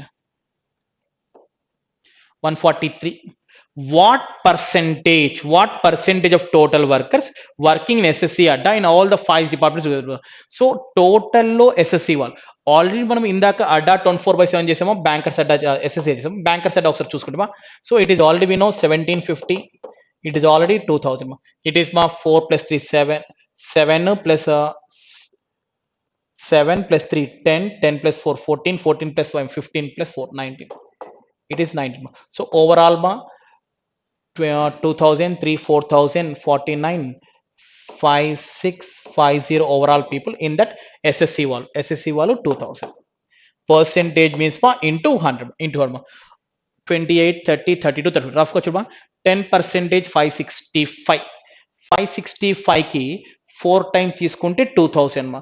143 what percentage of total workers working in ssc adda in all the 5 departments so total లో ssc వాళ్ళు already మనం ఇందాక అడ్డా 24/7 చేసామో Bankers Adda ssc చేసాము Bankers Adda ఒకసారి చూసుకుంటామా so it is already we know 1750 it is already 2000 it is 4 plus 3 7 7 plus 7 plus 3 10 10 plus 4 14 14 plus 5 15 plus 4 19 it is 19 so overall 2000, 3, 4000, 49, 5650 overall people in that SSC wall. SSC wall 2000. Percentage means into 100 into 100. 28, 30, 32, 30. Rough ko chudma 10 percentage 565. 565 కి 4 times తీసుకుంటే 2000 మా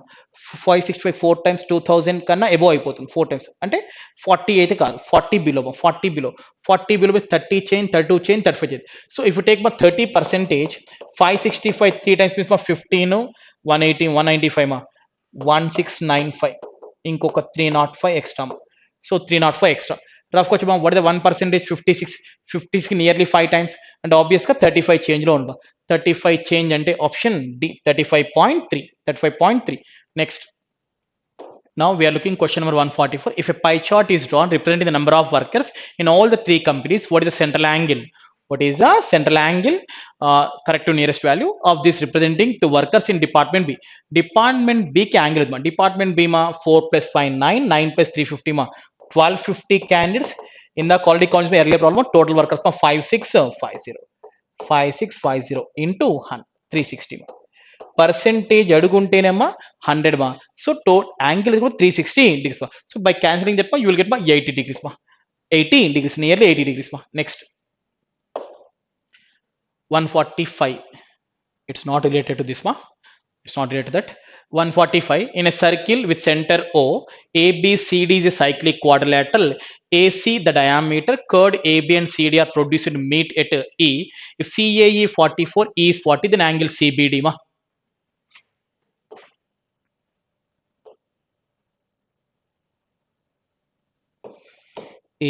565 4 times 2000 కన్నా above అయిపోతుంది 4 times అంటే 40 అయితే కాదు 40 below 40 below 30 change 32 change 35 change so if you take మా 30 percentage 565 3 times means మా 15 180 195 మా 1695 ఇంకొక 305 ఎక్స్ట్రా సో 305 ఎక్స్ట్రా రఫ్ వచ్చి వాట్ ద 1% 56 50 కి నియర్లీ 5 టైమ్స్ అండ్ ఆబ్వియస్ గా 35 చేంజ్ లో ఉండదు 35 చేంజ్ అంటే option D 35.3 next now we are looking question number 144 if a pie chart is drawn representing the number of workers in all the three companies what is the central angle correct to nearest value of this representing to workers in department b ki angle ma department b ma 4 plus 5 9 9 plus 350 ma 1250 candidates in the quality counts earlier problem total workers ma 5650 into 100 360 ma percentage aduguntenemma 100 ma so angle is 360 degrees ma so by cancelling that ma you will get ma 80 degrees ma 80 degrees nearly 80 degrees ma next 145 it's not related to this ma it's not related to that 145 in a circle with center o abcd is a cyclic quadrilateral ac the diameter chord ab and cd are produced to meet at e if cae 44 e is 40 then angle cbd ma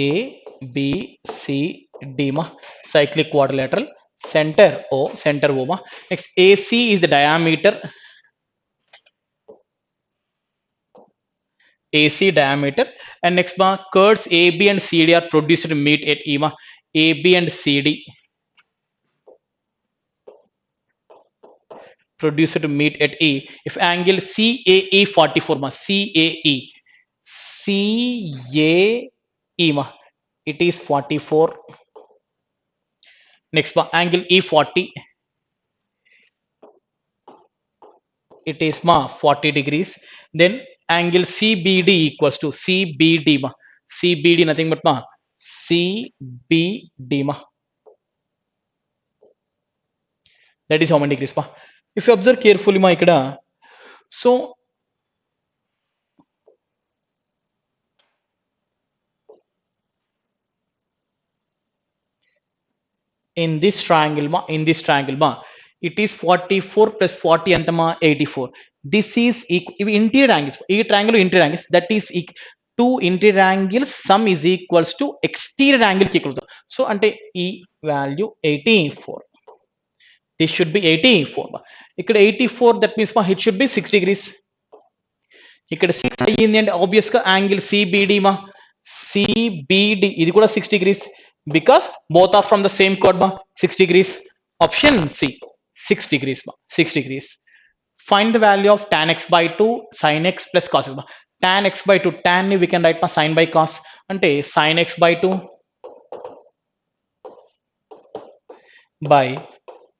a b c d ma cyclic quadrilateral center o ma next ac is the diameter AC diameter and next ma chords AB and CD are produced to meet at E ma AB and CD produced to meet at E if angle CAE 44 ma CAE ma it is 44 next ma angle E40 it is ma 40 degrees then angle CBD equals to CBD ma CBD nothing but ma CBD ma that is how many degrees ma if you observe carefully ma ikkada so in this triangle ma it is 44 plus 40 antama 84 this is interior angles e triangle interior angles that is two interior angles sum is equals to exterior angle ki equal to so ante e value 84 this should be 84 ma ikkada 84 that means ma it should be 6 degrees ikkada 6 అయ్యింది అంటే obvious గా angle CBD మా CBD ఇది కూడా 6 degrees because both are from the same chord ma 6 degrees option C 6 degrees ma 6 degrees find the value of tan x by 2 sin x plus cos x ma tan x by 2 tan ni we can write ma sin by cos ante sin x by 2 by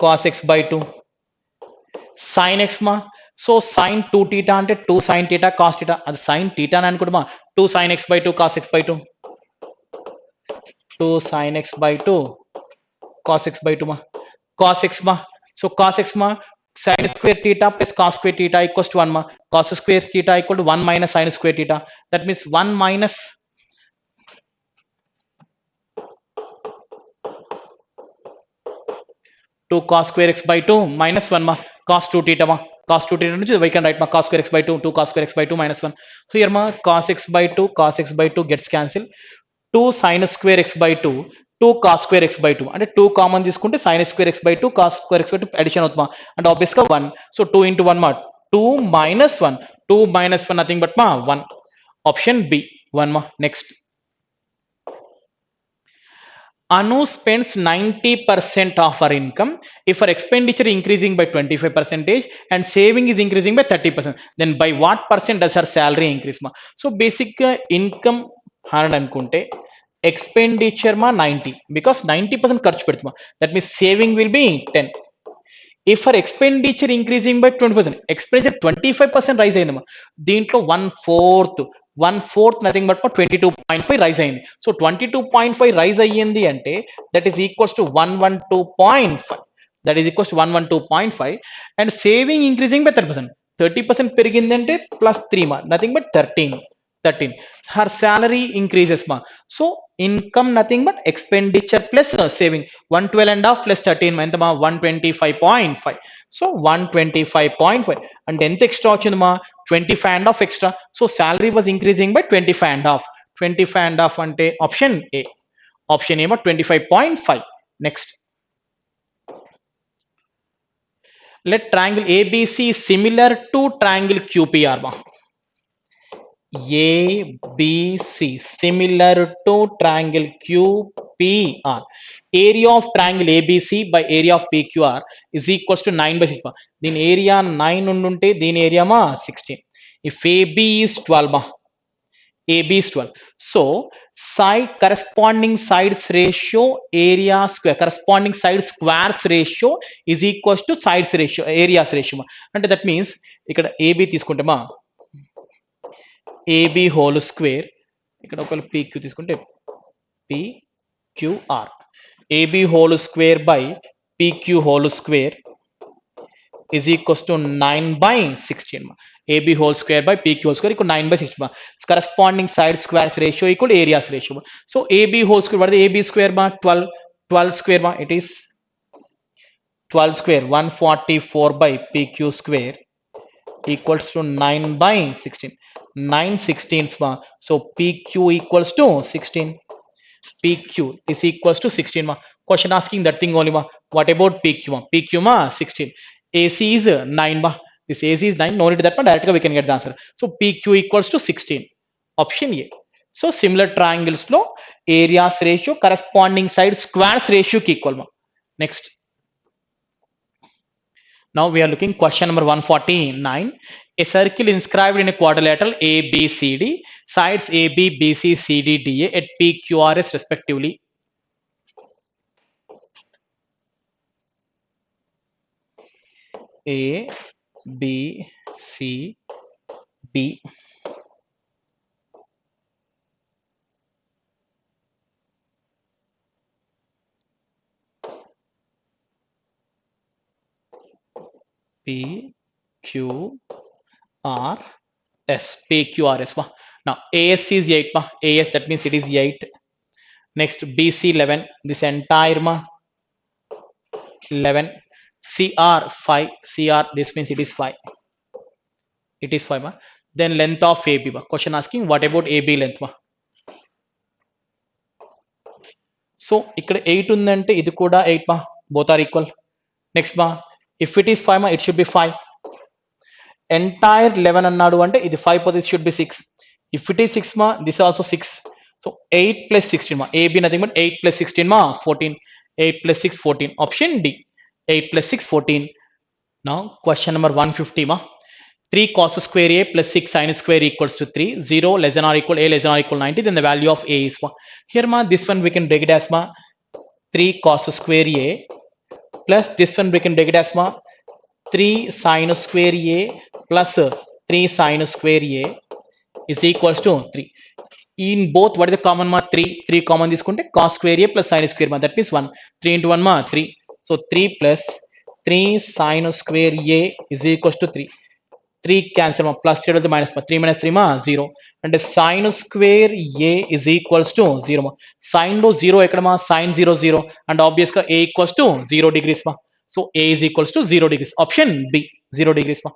cos x by 2 sin x ma so sin 2 theta ante 2 sin theta cos theta అది sin theta అని అనుకుంటా 2 sin x by 2 cos x by 2 2 sin x by 2 cos x by 2 ma cos x ma so cos x ma sin square theta plus cos square theta equals to 1 ma cos square theta equal to 1 minus sin square theta that means 1 minus 2 cos square x by 2 minus 1 ma cos 2 theta ma cos 2 theta nunchi we can write ma cos square x by 2 2 cos square x by 2 minus 1 so here ma cos x by 2 cos x by 2 gets cancelled 2 sin square x by 2 2 cos square x by 2 అంటే 2 common తీసుకుంటే sin square x by 2 cos square x by 2 addition అవుతుందా and obvious గా 1 so 2 into 1 మా 2 minus 1 2 minus 1 nothing but మా 1 option B 1 ma next Anu spends 90% of her income if her expenditure increasing by 25% and saving is increasing by 30%. Then by what percent does her salary increase? Ma? So basic income 100 అనుకుంటే expenditure ma 90 because 90% ఖర్చు పెడుతున్నా. That means saving will be 10. If her expenditure increasing by 20%, expenditure 25% rise అయిందమ్మా, దీంట్లో one fourth nothing but 22.5 rise అయింది. So 22.5 rise అయ్యింది అంటే that is equals to 112.5, that is equals to 112.5. And saving increasing by 30% పెరిగింది అంటే plus 3 మా nothing but 13. Her salary increases ma. So income nothing but expenditure plus saving. 112.5 plus 13 ఎంత మా 125.5. So 125.5 and ఎంత extra వచ్చింది మా 25.5 extra. So salary was increasing by 25.5. 25.5 అంటే option A. Option A మా 25.5. Next. Let triangle ABC similar to triangle QPR ma. ABC similar to triangle QPR. Area of triangle ABC by area of PQR is equals to 9 by 6. Then area 9 ununte then area ma 16. If AB is 12 ma, AB is 12. So side corresponding sides ratio area square corresponding side squares ratio is equals to sides ratio areas ratio ma. And that means ikkada AB తీసుకుంటే మా AB whole square ఇక్కడ ఒకవేళ PQ తీసుకుంటే PQR AB whole square by PQ whole square is equals to 9 by 16 AB whole square by PQ whole square equal 9 by 16 corresponding side squares ratio equal areas ratio. So AB whole square, what is AB square 12 square it is 12 square 144 by PQ square equals to 9 by 16. 9 16s ma. So PQ equals to 16. PQ is equals to 16 ma. Question asking that thing only ma. What about PQ ma? PQ ma 16. AC is 9 ma. This AC is 9. No need to that ma. Directly we can get the answer. So PQ equals to 16. Option A. So similar triangles lo areas ratio corresponding side squares ratio ki equal ma. Next. Now we are looking question number 149. A circle inscribed in a quadrilateral ABCD, sides AB, BC, CD, DA at PQRS respectively. A, B, C, D. P, Q, R, S. P, Q, R, S. Now AS is 8. AS, that means it is 8. Next BC 11. This entire 11. CR 5. CR, this means it is 5. It is 5. Then length of AB. Question asking what about AB length? So ఇక్కడ 8 ఉందంటే ఇది కూడా 8 మా, both are equal. Next ma, if it is 5 ma, it should be 5. Entire 11 అన్నాడు అంటే ఇది 5 పోతే it should be 6. If it is 6 ma, this also 6. So 8 plus 16 ma, AB nothing but 8 plus 16 ma 14. 8 plus 6 14. Option D. 8 plus 6 14. Now question number 150 ma. 3 cos square A plus 6 sin square equals to 3. 0 less than or equal A less than or equal 90. Then the value of A is ma. Here ma, this one we can break it as ma 3 cos square A plus this one we can break it as ma 3 sin square A plus 3 sin square A is equals to 3. In both what is the common ma? 3 common తీసుకుంటే cos square A plus sin square ma, that means 1. 3 into 1 ma 3. So 3 plus 3 sin square A is equals to 3. 3 cancel ma, plus 3 minus ma, 3 minus 3 ma 0. And sin square A is equals to 0 ma. Sin lo 0 ekkada ma, sin 0 0 and obviously A equals to 0 degrees ma. So A is equals to 0 degrees. Option B 0 degrees ma.